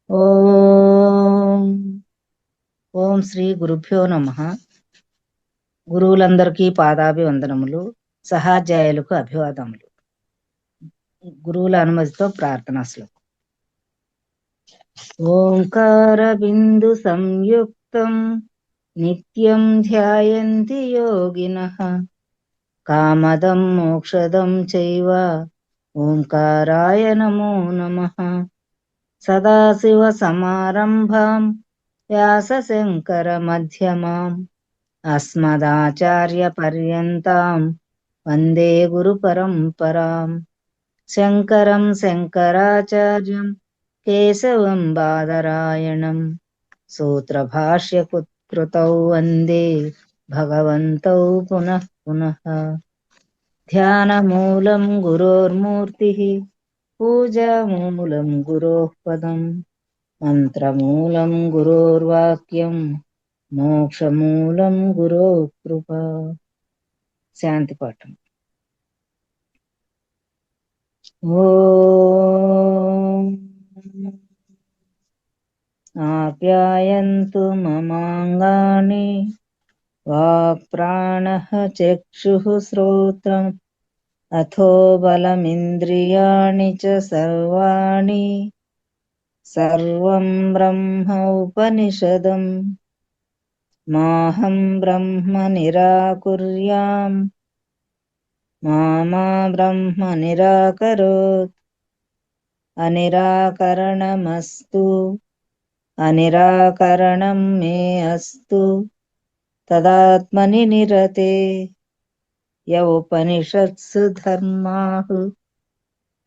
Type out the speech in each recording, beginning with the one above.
ఓం ఓం శ్రీ గురుభ్యో నమః. గురువులందరికీ పాదాభివందనములు, సహాధ్యాయులకు అభివాదములు. గురువుల అనుమతితో ప్రార్థనా శ్లోకం. ఓంకార బిందు సంయుక్తం నిత్యం ధ్యాయంతి యోగినః కామదం మోక్షదం చైవ ఓంకారాయ నమో నమః. సదాశివ సమారంభాం వ్యాస శంకర మధ్యమాం అస్మదాచార్య పర్యంతాం వందే గురు పరంపరాం. శంకరం శంకరాచార్యం కేశవం బాదరాయణం సూత్రభాష్యకృతౌ వందే భగవంతౌ పునః పునః. ధ్యానమూలం గురోర్మూర్తిః పూజామూలం గురోః పదం మంత్రమూలం గురోర్వాక్యం మోక్షమూలం గురో కృప. శాంతి పాఠం. ఓం ఆప్యాయంతు మమాంగాని వాక్ ప్రాణః చక్షుః శ్రోత్రం అథో బలమింద్రియాణి చ సర్వాణి సర్వం బ్రహ్మ ఉపనిషదం మాహం బ్రహ్మ నిరాకుర్యాం మా బ్రహ్మ నిరాకరోత్. అనిరాకరణమస్తు అనిరాకరణం మే అస్తు తదాత్మని నిరతే. య ఉపనిషత్సు ధర్మాః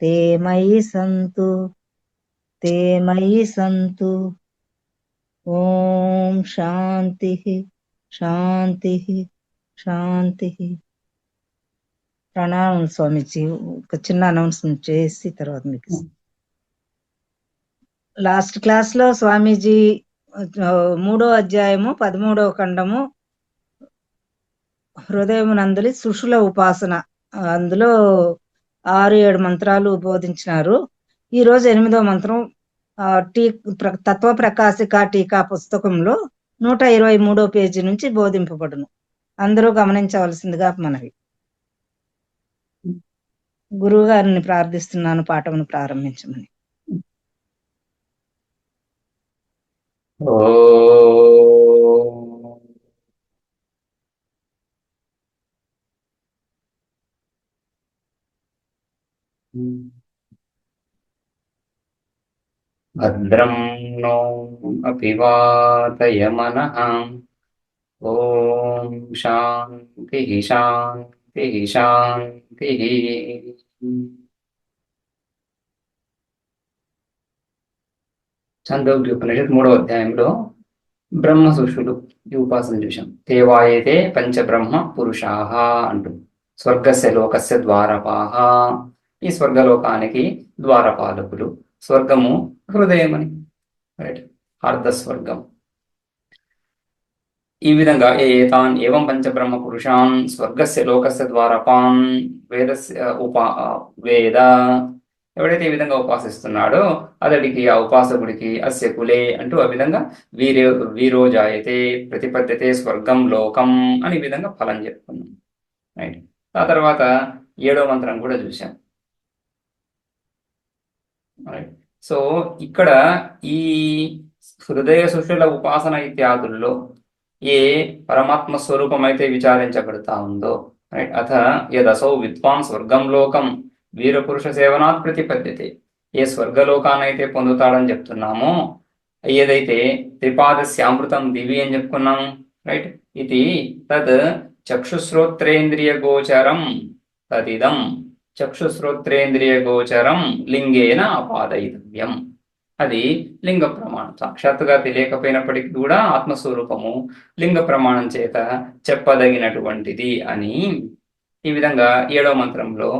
తే మయి సంతు తే మయి సంతు. ఓం శాంతి శాంతి శాంతి. ప్రణామం స్వామిజీ. ఒక చిన్న అనౌన్స్మెంట్ చేసి తర్వాత మీకు లాస్ట్ క్లాస్ లో స్వామీజీ 3వ అధ్యాయము 13వ ఖండము హృదయమునందలి సుషుల ఉపాసన, అందులో 6-7 మంత్రాలు బోధించినారు. ఈ రోజు 8వ మంత్రం తత్వ ప్రకాశిక టీకా పుస్తకంలో 123వ పేజీ నుంచి బోధింపబడును. అందరూ గమనించవలసిందిగా మనవి. గురువు గారిని ప్రార్థిస్తున్నాను పాఠమును ప్రారంభించమని. భద్రం నో అపివాతయమనః. ఓం శాంతి శాంతి శాంతి. ఛాందోగ్య ఉపనిషత్ 3వ అధ్యాయంలో బ్రహ్మ సుషులు ఈ ఉపాసన చూశాం. తేవాయేతే పంచబ్రహ్మ పురుషాః అంటూ స్వర్గస్య లోకస్య ద్వారపాః. ఈ స్వర్గలోకానికి ద్వారపాలకులు. స్వర్గము హృదయమని, రైట్, అర్ధస్వర్గం. ఈ విధంగా ఏతాన్ ఏవం పంచబ్రహ్మ పురుషాన్ స్వర్గస్య లోకస్య ద్వారపాన్ వేదస్య వేద. ఎవడైతే ఈ విధంగా ఉపాసిస్తున్నాడో అతడికి, ఆ ఉపాసకుడికి అస్య కులే అంటూ ఆ విధంగా వీరోజాయతే ప్రతిపద్యతే స్వర్గం లోకం అని ఈ విధంగా ఫలం చెప్పుకున్నాం, రైట్. ఆ తర్వాత 7వ మంత్రం కూడా చూసాం, రైట్. సో ఇక్కడ ఈ హృదయ సుషుల ఉపాసన ఇత్యాదుల్లో ఏ పరమాత్మ స్వరూపం అయితే విచారించబడతా ఉందో, రైట్, అథ యదసౌ విద్వాన్ స్వర్గం లోకం వీరపురుష సేవనాత్ ప్రతిపద్యతే. ఏ స్వర్గలోకానైతే పొందుతాడని చెప్తున్నామో, ఏదైతే త్రిపాదస్యామృతం దివి అని చెప్పుకున్నాము, రైట్. ఇది తద్ చక్షుశ్రోత్రేంద్రియ గోచరం తదిదం చక్షుశ్రోత్రేంద్రియ గోచరం లింగేన అపాదయితవ్యం. అది లింగ ప్రమాణం. సాక్షాత్తుగా తెలియకపోయినప్పటికీ కూడా ఆత్మస్వరూపము లింగ ప్రమాణం చేత చెప్పదగినటువంటిది అని ఈ విధంగా 7వ మంత్రంలో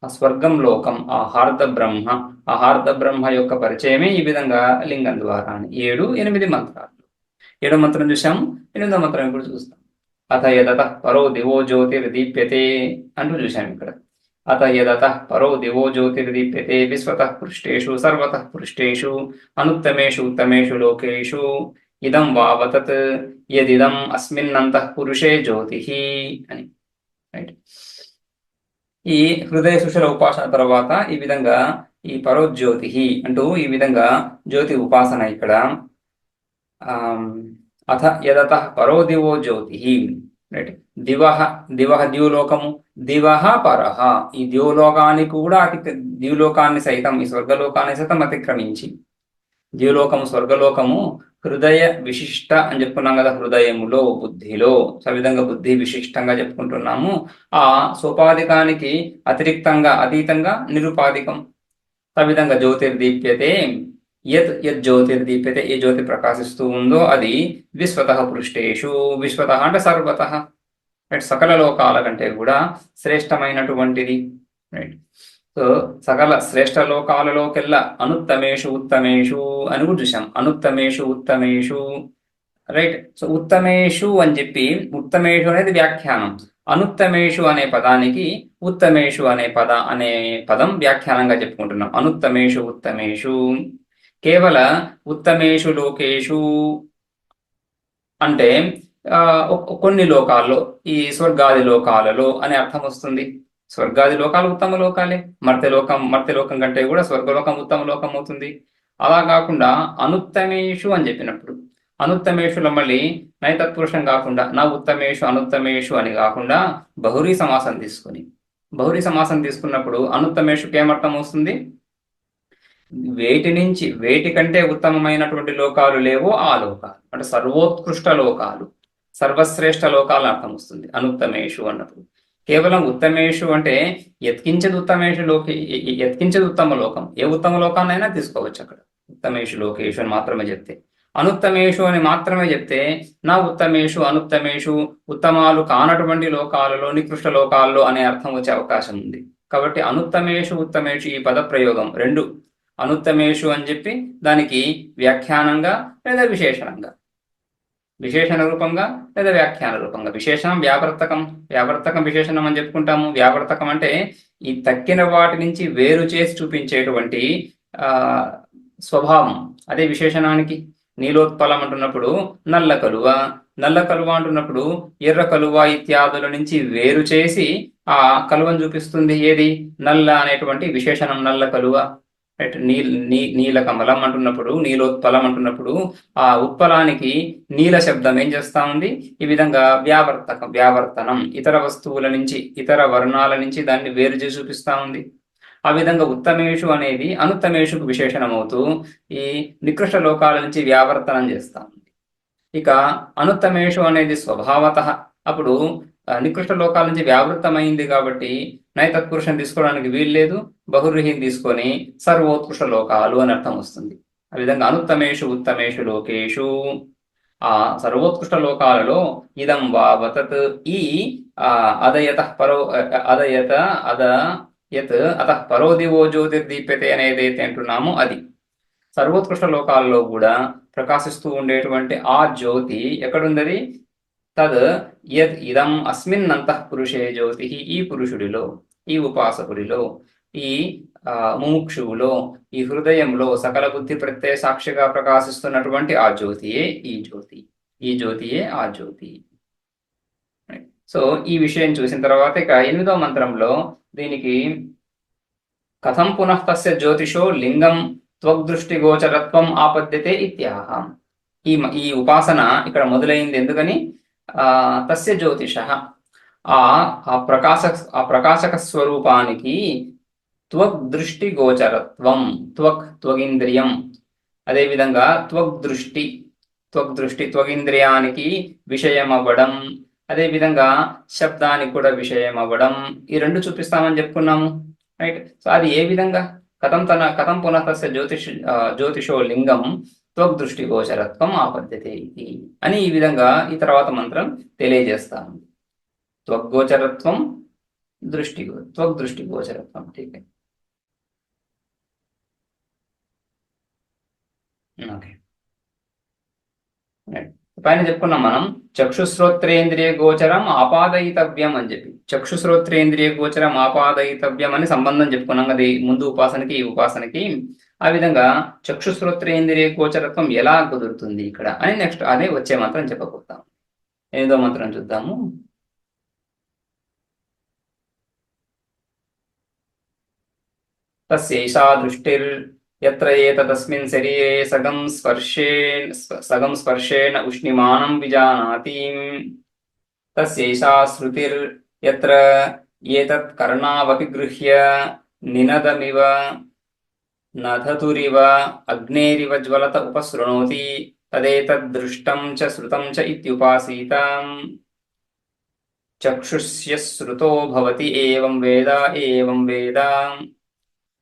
ఆ స్వర్గం లోకం, ఆ హార్ద బ్రహ్మ యొక్క పరిచయమే ఈ విధంగా లింగం ద్వారా అని 7-8 మంత్రాలు. 7వ మంత్రం చూసాం, 8వ మంత్రం ఇప్పుడు చూస్తాం. అథ యదత పరో దివో జ్యోతిర్దీప్యతే అంటూ చూసాం. ఇక్కడ అత యదతః పరో దివో జ్యోతిర్దీప్యతే విశ్వతః పృష్ఠేషు సర్వతః పృష్ఠేషు అనుత్తమేషు ఉత్తమేషు లోకేషు ఇదం వావతత్ యదిదం అస్మిన్నంతః పురుషే జ్యోతిః అని. రైట్. ఈ హృదయ సుషల ఉపాసన తర్వాత ఈ విధంగా ఈ పరోజ్యోతి అంటూ ఈ విధంగా జ్యోతి ఉపాసన ఇక్కడ అథ యదతః పరో దివో జ్యోతి, రైట్. దివహ దివహ ద్యూలోకము, దివహ పరహ, ఈ ద్యూలోకాన్ని కూడా ద్యూలోకాన్ని సైతం, ఈ స్వర్గలోకాన్ని సైతం అతిక్రమించి, ద్యూలోకము స్వర్గలోకము హృదయ విశిష్ట అని చెప్పుకున్నాం కదా, హృదయములో బుద్ధిలో, సో విధంగా బుద్ధి విశిష్టంగా చెప్పుకుంటున్నాము. ఆ సోపాధికానికి అతిరిక్తంగా అతీతంగా నిరుపాధికం. ఆ విధంగా జ్యోతిర్దీప్యతే యత్ యత్ జ్యోతిర్దీప్యతే, ఏ జ్యోతి ప్రకాశిస్తూ ఉందో అది విశ్వతః పృష్ఠేషు, విశ్వతః అంటే సర్వతః, రైట్, సకల లోకాల కంటే కూడా శ్రేష్టమైనటువంటిది, రైట్. సో సకల శ్రేష్ట లోకాలలోకెల్లా అనుత్తమేషు ఉత్తమేషు అని కూడా చూసాం. అనుత్తమేషు ఉత్తమేషు, రైట్. సో ఉత్తమేషు అని చెప్పి, ఉత్తమేషు అనేది వ్యాఖ్యానం, అనుత్తమేషు అనే పదానికి ఉత్తమేషు అనే పదం వ్యాఖ్యానంగా చెప్పుకుంటున్నాం. అనుత్తమేషు ఉత్తమేషు, కేవల ఉత్తమేషు లోకేషు అంటే కొన్ని లోకాల్లో, ఈ స్వర్గాది లోకాలలో అనే అర్థం వస్తుంది. స్వర్గాది లోకాలు ఉత్తమ లోకాలే, మర్త్యలోకం కంటే కూడా స్వర్గలోకం ఉత్తమ లోకం అవుతుంది. అలా కాకుండా అనుత్తమేషు అని చెప్పినప్పుడు, అనుత్తమేషులో మళ్ళీ నైతత్పురుషం కాకుండా నా ఉత్తమేషు అనుత్తమేషు అని కాకుండా బహురీ సమాసం తీసుకుని, బహురీ సమాసం తీసుకున్నప్పుడు అనుత్తమేషుకి ఏమర్థం వస్తుంది? వేటి కంటే ఉత్తమమైనటువంటి లోకాలు లేవో ఆ లోకాలు, అంటే సర్వోత్కృష్ట లోకాలు, సర్వశ్రేష్ఠ లోకాలు అర్థం వస్తుంది అనుత్తమేషు అన్నప్పుడు. కేవలం ఉత్తమేషు అంటే యత్కించదు ఉత్తమేషు యత్కించదు ఉత్తమ లోకం, ఏ ఉత్తమ లోకాన్నైనా తీసుకోవచ్చు అక్కడ. ఉత్తమేషు లోకేషు అని మాత్రమే చెప్తే, అనుత్తమేషు అని మాత్రమే చెప్తే నా ఉత్తమేషు అనుత్తమేషు, ఉత్తమాలు కానటువంటి లోకాలలో, నికృష్ట లోకాల్లో అనే అర్థం వచ్చే అవకాశం ఉంది. కాబట్టి అనుత్తమేషు ఉత్తమేషు ఈ పద ప్రయోగం రెండు, అనుత్తమేషు అని చెప్పి దానికి వ్యాఖ్యానంగా లేదా విశేషణంగా, విశేషణ రూపంగా లేదా వ్యాఖ్యాన రూపంగా. విశేషణం వ్యావర్తకం, వ్యావర్తకం విశేషణం అని చెప్పుకుంటాము. వ్యావర్తకం అంటే ఈ తక్కిన వాటి నుంచి వేరు చేసి చూపించేటువంటి స్వభావం, అదే విశేషణానికి. నీలోత్పలం అంటున్నప్పుడు నల్ల కలువ, నల్ల కలువ అంటున్నప్పుడు ఎర్ర కలువ ఇత్యాదుల నుంచి వేరు చేసి ఆ కలువను చూపిస్తుంది. ఏది? నల్ల అనేటువంటి విశేషణం, నల్ల కలువ, రైట్. నీల కమలం అంటున్నప్పుడు, నీలోత్పలం అంటున్నప్పుడు ఆ ఉత్పలానికి నీల శబ్దం ఏం చేస్తా ఉంది? ఈ విధంగా వ్యావర్తనం, ఇతర వస్తువుల నుంచి, ఇతర వర్ణాల నుంచి దాన్ని వేరు చేసి చూపిస్తా ఉంది. ఆ విధంగా ఉత్తమేషు అనేది అనుత్తమేషుకు విశేషణం అవుతూ ఈ నికృష్ట లోకాల నుంచి వ్యావర్తనం చేస్తా ఉంది. ఇక అనుత్తమేషు అనేది స్వభావతః, అప్పుడు నికృష్ట లోకాల నుంచి వ్యావృతమైంది కాబట్టి నైతత్పురుషం తీసుకోవడానికి వీల్లేదు, బహుర్హీని తీసుకొని సర్వోత్కృష్ట లోకాలు అని అర్థం వస్తుంది. ఆ విధంగా అనుత్తమేషు ఉత్తమేషు లోకేషు, ఆ సర్వోత్కృష్ట లోకాలలో ఇదం వావతత్, ఈ అదయత పరో యత్ అతః పరో దివో జ్యోతిర్దీప్యతే అనేదైతే అంటున్నామో అది సర్వోత్కృష్ట లోకాలలో కూడా ప్రకాశిస్తూ ఉండేటువంటి ఆ జ్యోతి ఎక్కడుందది? తద్ యద్ ఇదం అస్మిన్ అంతః పురుషే జ్యోతి, ఈ పురుషుడిలో, ఈ ఉపాసకుడిలో, ఈ ముముక్షువులో, ఈ హృదయంలో సకల బుద్ధి ప్రత్యయ సాక్షిగా ప్రకాశిస్తున్నటువంటి ఆ జ్యోతియే ఈ జ్యోతి, ఈ జ్యోతియే ఆ జ్యోతి. సో ఈ విషయం చూసిన తర్వాత ఇక 8వ మంత్రంలో దీనికి కథం పునః తస్య జ్యోతిషో లింగం త్వగ్దృష్టి గోచరత్వం ఆపద్యతే ఇత్యాహ. ఈ ఉపాసన ఇక్కడ మొదలైంది ఎందుకని? తస్య జ్యోతిష, ఆ ప్రకాశక స్వరూపానికి త్వగ్దృష్టి గోచరత్వం, త్వగింద్రియం, అదేవిధంగా త్వగ్దృష్టి త్వగింద్రియానికి విషయమవ్వడం, అదేవిధంగా శబ్దానికి కూడా విషయమవ్వడం, ఈ రెండు చూపిస్తామని చెప్పుకున్నాము, రైట్. సో అది ఏ విధంగా? కథం పునః తస్య జ్యోతిషో లింగం త్వగ్దృష్టి గోచరత్వం ఆపద్యతే ఇది అని ఈ విధంగా ఈ తర్వాత మంత్రం తెలియజేస్తాము. త్వగ్గోచరత్వం, త్వగ్దృష్టి గోచరత్వం. ఠీక్. ఓకే, పైన చెప్పుకున్నాం మనం చక్షుశ్రోత్రేంద్రియ గోచరం ఆపాదయితవ్యం అని చెప్పి. చక్షుశ్రోత్రేంద్రియ గోచరం ఆపాదయితవ్యం అని సంబంధం చెప్పుకున్నాం కదా ముందు ఉపాసనకి ఈ ఉపాసనకి. ఆ విధంగా చక్షుశ్రోత్రేంద్రియ గోచరత్వం ఎలా కుదురుతుంది ఇక్కడ అని నెక్స్ట్ అదే వచ్చే మంత్రం చెప్పబోతాం. 8వ మంత్రం చూద్దాము. తస్యైషా దృష్టిర్ యత్ర ఏతదస్మిన్ శరీరే సగం స్పర్శేణ ఉష్ణిమానం విజానాతి. తస్యైషా శృతిర్ యత్ర ఏతత్ కర్ణావపి గృహ్య నినదమివ నధతురివ అగ్నేరివ జ్వలత ఉపశృణోతి తదేతద్ దృష్టం చ శృతం చ ఇత్యుపాసీత. చక్షుష్య శృతో భవతి ఏవం వేద ఏవం వేద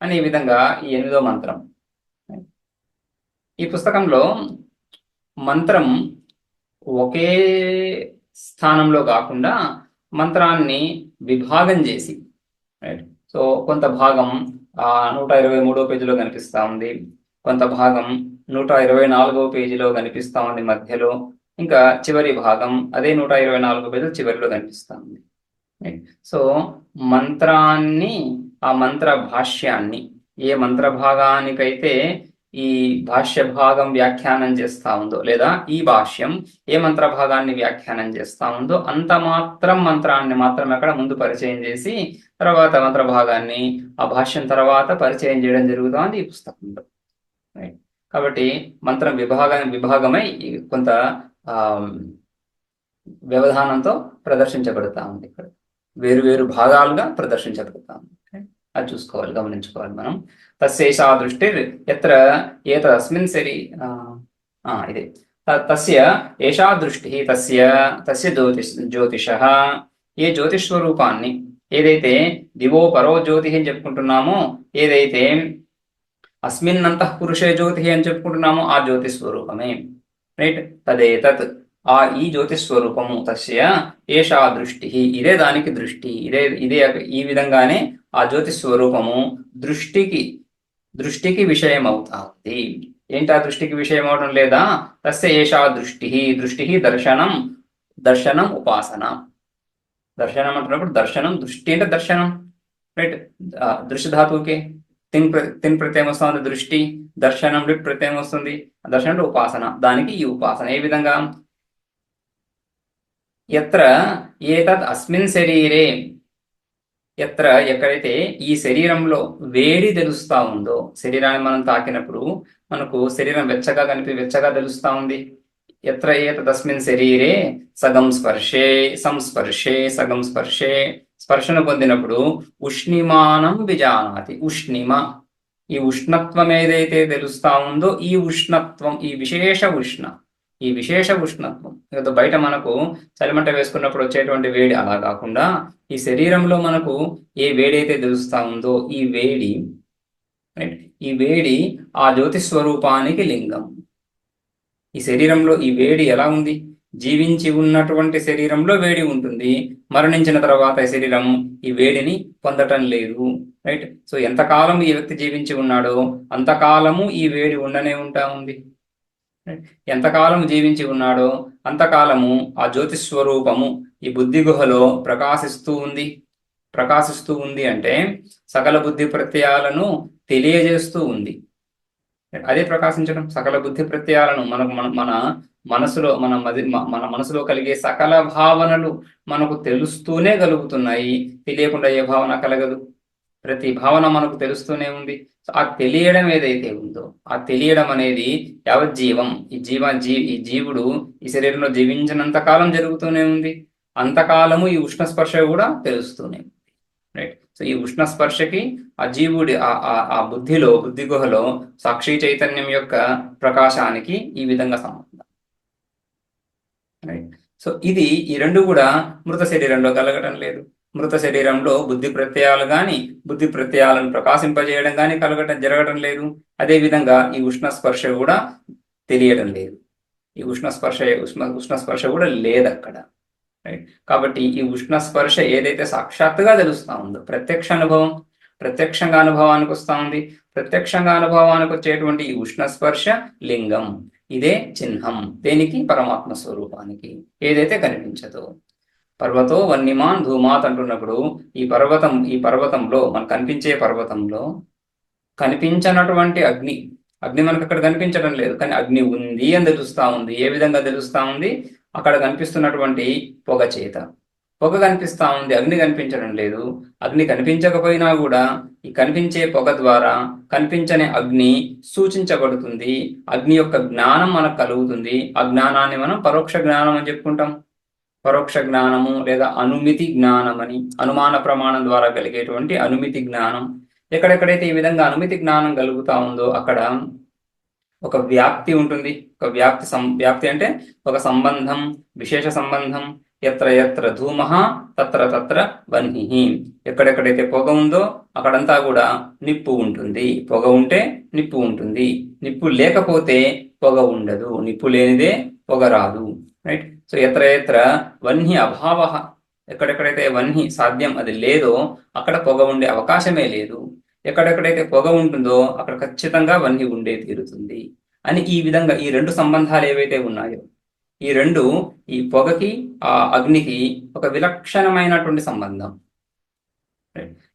అని ఈ విధంగా ఈ 8వ మంత్రం. ఈ పుస్తకంలో మంత్రం ఒకే స్థానంలో కాకుండా మంత్రాన్ని విభాగం చేసి, రైట్, సో కొంత భాగం 123వ పేజీలో కనిపిస్తూ ఉంది, కొంత భాగం 124వ పేజీలో కనిపిస్తూ ఉంది మధ్యలో, ఇంకా చివరి భాగం అదే 124వ పేజీలో చివరిలో కనిపిస్తూ ఉంది. సో మంత్రాన్ని, ఆ మంత్ర భాష్యాన్ని, ఏ మంత్ర భాగానికైతే ఈ భాష్య భాగం వ్యాఖ్యానం చేస్తా ఉందో, లేదా ఈ భాష్యం ఏ మంత్ర భాగాన్ని వ్యాఖ్యానం చేస్తా ఉందో అంత మాత్రం మంత్రాన్ని మాత్రం అక్కడ ముందు పరిచయం చేసి తర్వాత మంత్ర భాగాన్ని ఆ భాష్యం తర్వాత పరిచయం చేయడం జరుగుతుంది ఈ పుస్తకంలో. కాబట్టి మంత్రం విభాగమై కొంత వ్యవధానంతో ప్రదర్శించబడతా ఉంది. ఇక్కడ వేరు భాగాలుగా ప్రదర్శించబడతా ఉంది. అది చూసుకోవాలి, గమనించుకోవాలి మనం. తస్యైషా దృష్టిర్ యత్ర ఏతదస్మిన్ ఇదే తస్య ఏషా దృష్టి తస్య జ్యోతిషః, ఏ జ్యోతిష్ స్వరూపాన్ని, ఏదైతే దివో పరో జ్యోతి అని చెప్పుకుంటున్నామో, ఏదైతే అస్మిన్ అంతః పురుషే జ్యోతి అని చెప్పుకుంటున్నామో ఆ జ్యోతి స్వరూపమే, రైట్. తదేతత్, ఆ ఈ జ్యోతి స్వరూపము, తస్య ఏషా దృష్టి, ఇదే దానికి దృష్టి, ఇదే ఈ విధంగానే ఆ జ్యోతి స్వరూపము దృష్టికి విషయం అవుతా ఉంది. ఏంటి ఆ దృష్టికి విషయం అవడం లేదా? తస్య ఏషా దృష్టి దర్శనం ఉపాసన. దర్శనం అంటున్నప్పుడు దర్శనం, దృష్టి అంటే దర్శనం, రైట్. దృశ్య ధాతువుకి తిన్ ప్రత్యయం వస్తుంది, దృష్టి, దర్శనం లిట్ ప్రత్యయం వస్తుంది, దర్శనం అంటే ఉపాసన. దానికి ఈ ఉపాసన ఏ విధంగా? యత్ర ఏతద్ అస్మిన్ శరీరే, ఎత్ర ఎక్కడైతే ఈ శరీరంలో వేడి తెలుస్తా ఉందో, శరీరాన్ని మనం తాకినప్పుడు మనకు శరీరం వెచ్చగా తెలుస్తా ఉంది. ఎత్ర ఏతదస్మిన్ శరీరే సగం స్పర్శే సగం స్పర్శే, స్పర్శను పొందినప్పుడు ఉష్ణిమానం విజానాతి. ఉష్ణిమ, ఈ ఉష్ణత్వం ఏదైతే తెలుస్తా ఉందో ఈ ఉష్ణత్వం, ఈ విశేష ఉష్ణత్వం, బయట మనకు చలిమంట వేసుకున్నప్పుడు వచ్చేటువంటి వేడి అలా కాకుండా ఈ శరీరంలో మనకు ఏ వేడి అయితే తెలుస్తా ఉందో ఈ వేడి ఆ జ్యోతి స్వరూపానికి లింగం. ఈ శరీరంలో ఈ వేడి ఎలా ఉంది? జీవించి ఉన్నటువంటి శరీరంలో వేడి ఉంటుంది, మరణించిన తర్వాత ఈ శరీరం ఈ వేడిని పొందటం లేదు, రైట్. సో ఎంతకాలం ఈ వ్యక్తి జీవించి ఉన్నాడో అంతకాలము ఈ వేడి ఉండనే ఉంటా ఉంది. ఎంతకాలం జీవించి ఉన్నాడో అంతకాలము ఆ జ్యోతి స్వరూపము ఈ బుద్ధి గుహలో ప్రకాశిస్తూ ఉంది అంటే సకల బుద్ధి ప్రత్యయాలను తెలియజేస్తూ ఉంది. అదే ప్రకాశించడం. సకల బుద్ధి ప్రత్యయాలను మన మనసులో కలిగే సకల భావనలు మనకు తెలుస్తూనే కలుగుతున్నాయి. తెలియకుండా ఏ భావన కలగదు. ప్రతి భావన మనకు తెలుస్తూనే ఉంది. ఆ తెలియడం ఏదైతే ఉందో, ఆ తెలియడం అనేది యావజ్జీవం, ఈ జీవుడు ఈ శరీరంలో జీవించినంత కాలం జరుగుతూనే ఉంది. అంతకాలము ఈ ఉష్ణ స్పర్శ కూడా తెలుస్తూనే ఉంది, రైట్. సో ఈ ఉష్ణ స్పర్శకి ఆ జీవుడి ఆ బుద్ధి గుహలో సాక్షి చైతన్యం యొక్క ప్రకాశానికి ఈ విధంగా సంబంధం, రైట్. సో ఈ రెండు కూడా మృత శరీరంలో కలగటం లేదు. మృత శరీరంలో బుద్ధి ప్రత్యయాలు కానీ బుద్ధి ప్రత్యయాలను ప్రకాశింపజేయడం కానీ జరగటం లేదు. అదేవిధంగా ఈ ఉష్ణ స్పర్శ కూడా తెలియడం లేదు. ఈ ఉష్ణ స్పర్శ కూడా లేదు అక్కడ, రైట్. కాబట్టి ఈ ఉష్ణ స్పర్శ ఏదైతే సాక్షాత్తుగా తెలుస్తా ఉందో, ప్రత్యక్షంగా అనుభవానికి వస్తా ఉంది. ప్రత్యక్షంగా అనుభవానికి వచ్చేటువంటి ఈ ఉష్ణ స్పర్శ లింగం. ఇదే చిహ్నం దేనికి? పరమాత్మ స్వరూపానికి, ఏదైతే కనిపించదో. పర్వతో వన్యమాన్ ధూమాత్ అంటున్నప్పుడు ఈ పర్వతంలో మనకు కనిపించే పర్వతంలో కనిపించనటువంటి అగ్ని మనకు అక్కడ కనిపించడం లేదు, కానీ అగ్ని ఉంది అని తెలుస్తా ఉంది. ఏ విధంగా తెలుస్తా ఉంది? అక్కడ కనిపిస్తున్నటువంటి పొగ చేత. పొగ కనిపిస్తా ఉంది, అగ్ని కనిపించడం లేదు. అగ్ని కనిపించకపోయినా కూడా ఈ కనిపించే పొగ ద్వారా కనిపించని అగ్ని సూచించబడుతుంది. అగ్ని యొక్క జ్ఞానం మనకు కలుగుతుంది. ఆ జ్ఞానాన్ని మనం పరోక్ష జ్ఞానం అని చెప్పుకుంటాం. పరోక్ష జ్ఞానము లేదా అనుమితి జ్ఞానం అని, అనుమాన ప్రమాణం ద్వారా కలిగేటువంటి అనుమితి జ్ఞానం. ఎక్కడెక్కడైతే ఈ విధంగా అనుమితి జ్ఞానం కలుగుతా ఉందో అక్కడ ఒక వ్యాప్తి ఉంటుంది. ఒక వ్యాప్తి అంటే ఒక సంబంధం, విశేష సంబంధం. ఎత్ర ఎత్ర ధూమః తత్ర తత్ర వహ్నిః. ఎక్కడెక్కడైతే పొగ ఉందో అక్కడంతా కూడా నిప్పు ఉంటుంది. పొగ ఉంటే నిప్పు ఉంటుంది, నిప్పు లేకపోతే పొగ ఉండదు, నిప్పు లేనిదే పొగ రాదు. రైట్. సో ఎత్ర ఎత్ర వహ్ని అభావః, ఎక్కడెక్కడైతే వహ్ని సాధ్యం అది లేదో అక్కడ పొగ ఉండే అవకాశమే లేదు. ఎక్కడెక్కడైతే పొగ ఉంటుందో అక్కడ ఖచ్చితంగా వహ్ని ఉండే తీరుతుంది అని. ఈ విధంగా ఈ రెండు సంబంధాలు ఏవైతే ఉన్నాయో, ఈ రెండు, ఈ పొగకి ఆ అగ్నికి ఒక విలక్షణమైనటువంటి సంబంధం.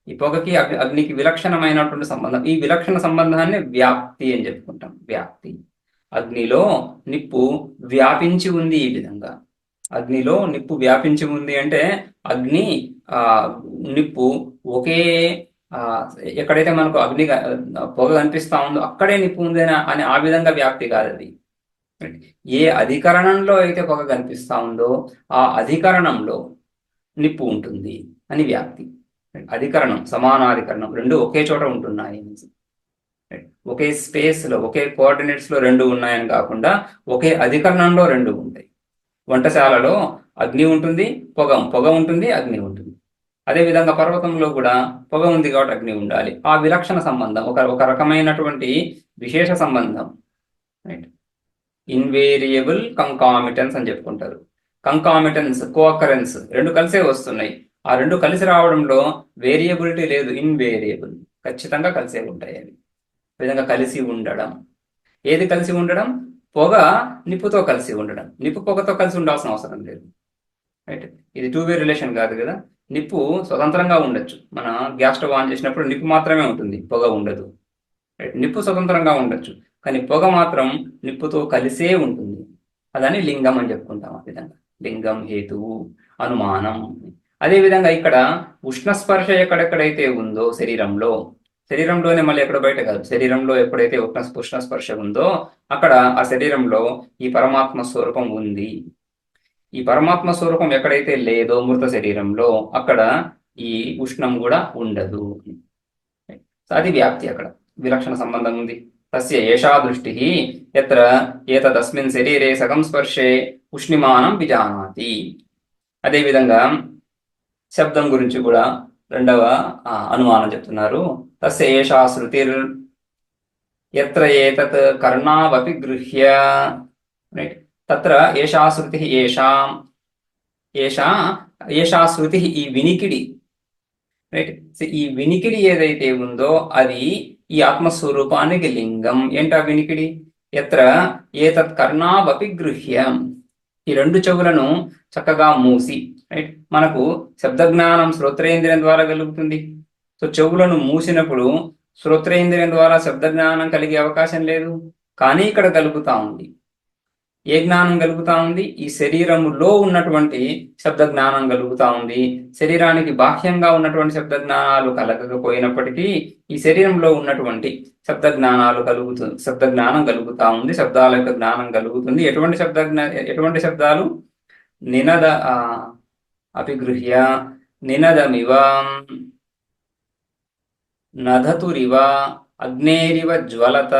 ఈ పొగకి అగ్నికి విలక్షణమైనటువంటి సంబంధం. ఈ విలక్షణ సంబంధాన్ని వ్యాప్తి అని చెప్పుకుంటాం. వ్యాప్తి. అగ్నిలో నిప్పు వ్యాపించి ఉంది. ఈ విధంగా అగ్నిలో నిప్పు వ్యాపించి ఉంది అంటే అగ్ని నిప్పు ఒకే ఎక్కడైతే మనకు అగ్ని పొగ కనిపిస్తా ఉందో అక్కడే నిప్పు ఉంది అని ఆ విధంగా వ్యాప్తి కాదు అది. ఏ అధికరణంలో అయితే పొగ కనిపిస్తా ఉందో ఆ అధికరణంలో నిప్పు ఉంటుంది అని వ్యాప్తి. అధికరణం, సమానాధికరణం రెండు ఒకే చోట ఉంటున్నాయి. ఒకే స్పేస్లో, ఒకే కోఆర్డినేట్స్లో రెండు ఉన్నాయని కాకుండా ఒకే అధికరణంలో రెండు ఉంటాయి. వంటశాలలో అగ్ని ఉంటుంది, పొగ ఉంటుంది, అగ్ని ఉంటుంది. అదేవిధంగా పర్వతంలో కూడా పొగ ఉంది కాబట్టి అగ్ని ఉండాలి. ఆ విలక్షణ సంబంధం ఒక రకమైనటువంటి విశేష సంబంధం. రైట్. ఇన్వేరియబుల్ కంకామిటెన్స్ అని చెప్పుకుంటారు. కంకామిటెన్స్, కోఅకరెన్స్ రెండు కలిసే వస్తున్నాయి. ఆ రెండు కలిసి రావడంలో వేరియబిలిటీ లేదు, ఇన్వేరియబుల్, ఖచ్చితంగా కలిసే ఉంటాయి. అవి విధంగా కలిసి ఉండడం. ఏది కలిసి ఉండడం? పొగ నిప్పుతో కలిసి ఉండడం. నిప్పు పొగతో కలిసి ఉండాల్సిన అవసరం లేదు. రైట్. ఇది టూ వే రిలేషన్ కాదు కదా. నిప్పు స్వతంత్రంగా ఉండొచ్చు. మన గ్యాస్ స్టవ్ ఆన్ చేసినప్పుడు నిప్పు మాత్రమే ఉంటుంది, పొగ ఉండదు. రైట్. నిప్పు స్వతంత్రంగా ఉండొచ్చు, కానీ పొగ మాత్రం నిప్పుతో కలిసే ఉంటుంది. అదని లింగం అని చెప్పుకుంటాం. ఆ విధంగా లింగం, హేతువు, అనుమానం. అదేవిధంగా ఇక్కడ ఉష్ణస్పర్శ ఎక్కడెక్కడైతే ఉందో శరీరంలోనే, మళ్ళీ ఎక్కడ బయట కాదు, శరీరంలో ఎప్పుడైతే ఉష్ణస్పర్శ ఉందో అక్కడ ఆ శరీరంలో ఈ పరమాత్మ స్వరూపం ఉంది. ఈ పరమాత్మ స్వరూపం ఎక్కడైతే లేదో మృత శరీరంలో అక్కడ ఈ ఉష్ణం కూడా ఉండదు. అది వ్యాప్తి. అక్కడ విలక్షణ సంబంధం ఉంది. తస్య ఏషా దృష్టి ఎత్ర ఏతదస్మిన్ శరీరే సగం స్పర్శే ఉష్ణిమానం విజానాతి. అదేవిధంగా శబ్దం గురించి కూడా రెండవ అనుమానం చెప్తున్నారు. తస్య ఏషా శృతిర్ ఎత్ర ఏతత్ కర్ణావపి గృహ్య. రైట్. తత్ర ఏషా శృతి, ఏషా శృతి, ఈ వినికిడి. రైట్. ఈ వినికిడి ఏదైతే ఉందో అది ఈ ఆత్మస్వరూపానికి లింగం. ఏంటా వినికిడి? ఎత్ర ఏతత్ కర్ణావపి గృహ్యం, ఈ రెండు చెవులను చక్కగా మూసి. రైట్. మనకు శబ్దజ్ఞానం శ్రోత్రేంద్రియం ద్వారా కలుగుతుంది. సో చెవులను మూసినప్పుడు శ్రోత్రేంద్రియం ద్వారా శబ్దజ్ఞానం కలిగే అవకాశం లేదు, కానీ ఇక్కడ కలుగుతా ఉంది. ఏ జ్ఞానం కలుగుతా ఉంది? ఈ శరీరములో ఉన్నటువంటి శబ్ద జ్ఞానం కలుగుతా ఉంది. శరీరానికి బాహ్యంగా ఉన్నటువంటి శబ్ద జ్ఞానాలు కలగకపోయినప్పటికీ ఈ శరీరంలో ఉన్నటువంటి శబ్ద జ్ఞానం కలుగుతా ఉంది. శబ్దాల యొక్క జ్ఞానం కలుగుతుంది. ఎటువంటి శబ్దాలు? నినద అపిగృహ్య, నినదమివ, నధతురివ, అగ్నేరివ జ్వలత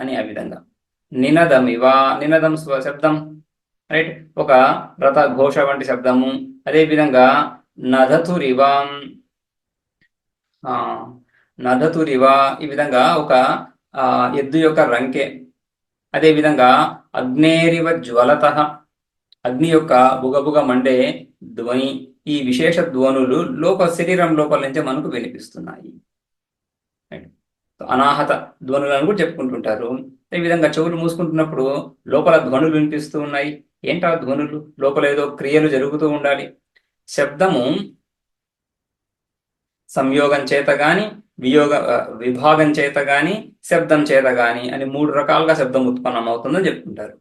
అని. ఆ విధంగా నినదమివ, నినదం శబ్దం. రైట్. ఒక రథ ఘోష వంటి శబ్దము. అదేవిధంగా నధతురివ, ఈ విధంగా ఒక ఎద్దు యొక్క రంకె. అదేవిధంగా అగ్నేరివ జ్వలత, అగ్ని యొక్క బుగబుగ మండే ధ్వని. ఈ విశేష ధ్వనులు శరీరం లోపల నుంచే మనకు వినిపిస్తున్నాయి. అనాహత ధ్వనులను కూడా చెప్పుకుంటుంటారు. ఈ విధంగా చెవులు మూసుకుంటున్నప్పుడు లోపల ధ్వనులు వినిపిస్తూ ఉన్నాయి. ఏంటా ధ్వనులు? లోపల ఏదో క్రియలు జరుగుతూ ఉండాలి. శబ్దము సంయోగం చేత గాని, విభాగం చేత గాని, శబ్దం చేత గాని అని 3 రకాలుగా శబ్దం ఉత్పన్నం అవుతుందని చెప్పుకుంటారు.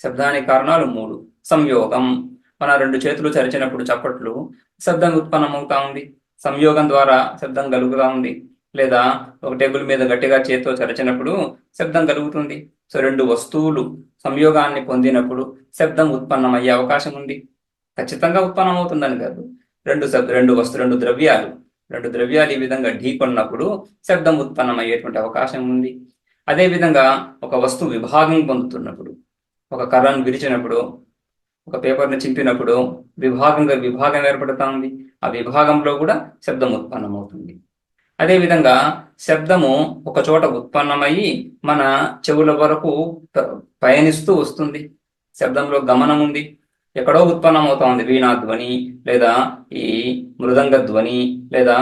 శబ్దానికి కారణాలు 3. సంయోగం, మన 2 చేతులు చరిచినప్పుడు చప్పట్లు శబ్దం ఉత్పన్నం అవుతా ఉంది. సంయోగం ద్వారా శబ్దం కలుగుతా ఉంది. లేదా ఒక టేబుల్ మీద గట్టిగా చేతితో చరిచినప్పుడు శబ్దం కలుగుతుంది. సో 2 వస్తువులు సంయోగాన్ని పొందినప్పుడు శబ్దం ఉత్పన్నం అయ్యే అవకాశం ఉంది. ఖచ్చితంగా ఉత్పన్నం అవుతుందని కాదు. 2 ద్రవ్యాలు ఈ విధంగా ఢీకొన్నప్పుడు శబ్దం ఉత్పన్నం అయ్యేటువంటి అవకాశం ఉంది. అదేవిధంగా ఒక వస్తువు విభాగం పొందుతున్నప్పుడు, ఒక కర్రను విరిచినప్పుడు, ఒక పేపర్ని చింపినప్పుడు విభాగం ఏర్పడుతూ ఉంది. ఆ విభాగంలో కూడా శబ్దం ఉత్పన్నం అవుతుంది. అదేవిధంగా శబ్దము ఒక చోట ఉత్పన్నమయ్యి మన చెవుల వరకు పయనిస్తూ వస్తుంది. శబ్దంలో గమనం ఉంది. ఎక్కడో ఉత్పన్నం అవుతా ఉంది వీణాధ్వని, లేదా ఈ మృదంగ ధ్వని, లేదా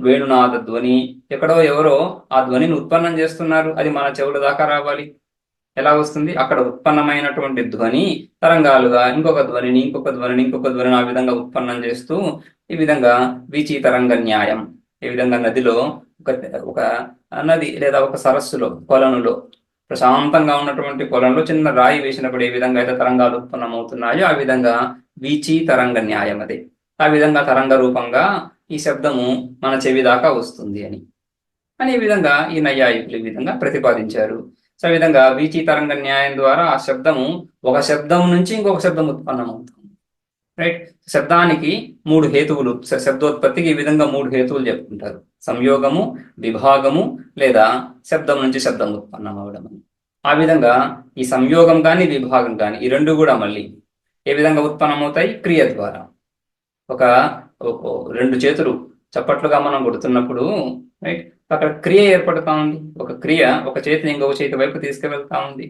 వేణునాద ధ్వని. ఎక్కడో ఎవరో ఆ ధ్వనిని ఉత్పన్నం చేస్తున్నారు. అది మన చెవుల దాకా రావాలి. ఎలా వస్తుంది? అక్కడ ఉత్పన్నమైనటువంటి ధ్వని తరంగాలుగా ఇంకొక ధ్వనిని ఆ విధంగా ఉత్పన్నం చేస్తూ, ఈ విధంగా వీచి తరంగ న్యాయం. ఈ విధంగా నదిలో ఒక నది లేదా ఒక సరస్సులో, కొలనులో, ప్రశాంతంగా ఉన్నటువంటి కొలంలో చిన్న రాయి వేసినప్పుడు ఏ విధంగా అయితే తరంగాలు ఉత్పన్నమవుతున్నాయో ఆ విధంగా వీచి తరంగ న్యాయం అదే. ఆ విధంగా తరంగ రూపంగా ఈ శబ్దము మన చెవి దాకా వస్తుంది అని ఈ విధంగా ఈ నైయాయికులు ఈ విధంగా ప్రతిపాదించారు. సో ఈ విధంగా వీచి తరంగ న్యాయం ద్వారా ఆ శబ్దము ఒక శబ్దం నుంచి ఇంకొక శబ్దం ఉత్పన్నమవుతుంది. రైట్. శబ్దానికి 3 హేతువులు, శబ్దోత్పత్తికి ఈ విధంగా 3 హేతువులు చెప్పుకుంటారు. సంయోగము, విభాగము, లేదా శబ్దం నుంచి శబ్దం ఉత్పన్నం అవడం. ఆ విధంగా ఈ సంయోగం కానీ విభాగం కానీ ఈ 2 కూడా మళ్ళీ ఏ విధంగా ఉత్పన్నమవుతాయి? క్రియ ద్వారా. ఒక 2 చేతులు చప్పట్లుగా మనం కొడుతున్నప్పుడు రైట్, అక్కడ క్రియ ఏర్పడుతూ ఉంది. ఒక క్రియ ఒక చేతిని ఇంకొక చేతి వైపు తీసుకువెళ్తా ఉంది.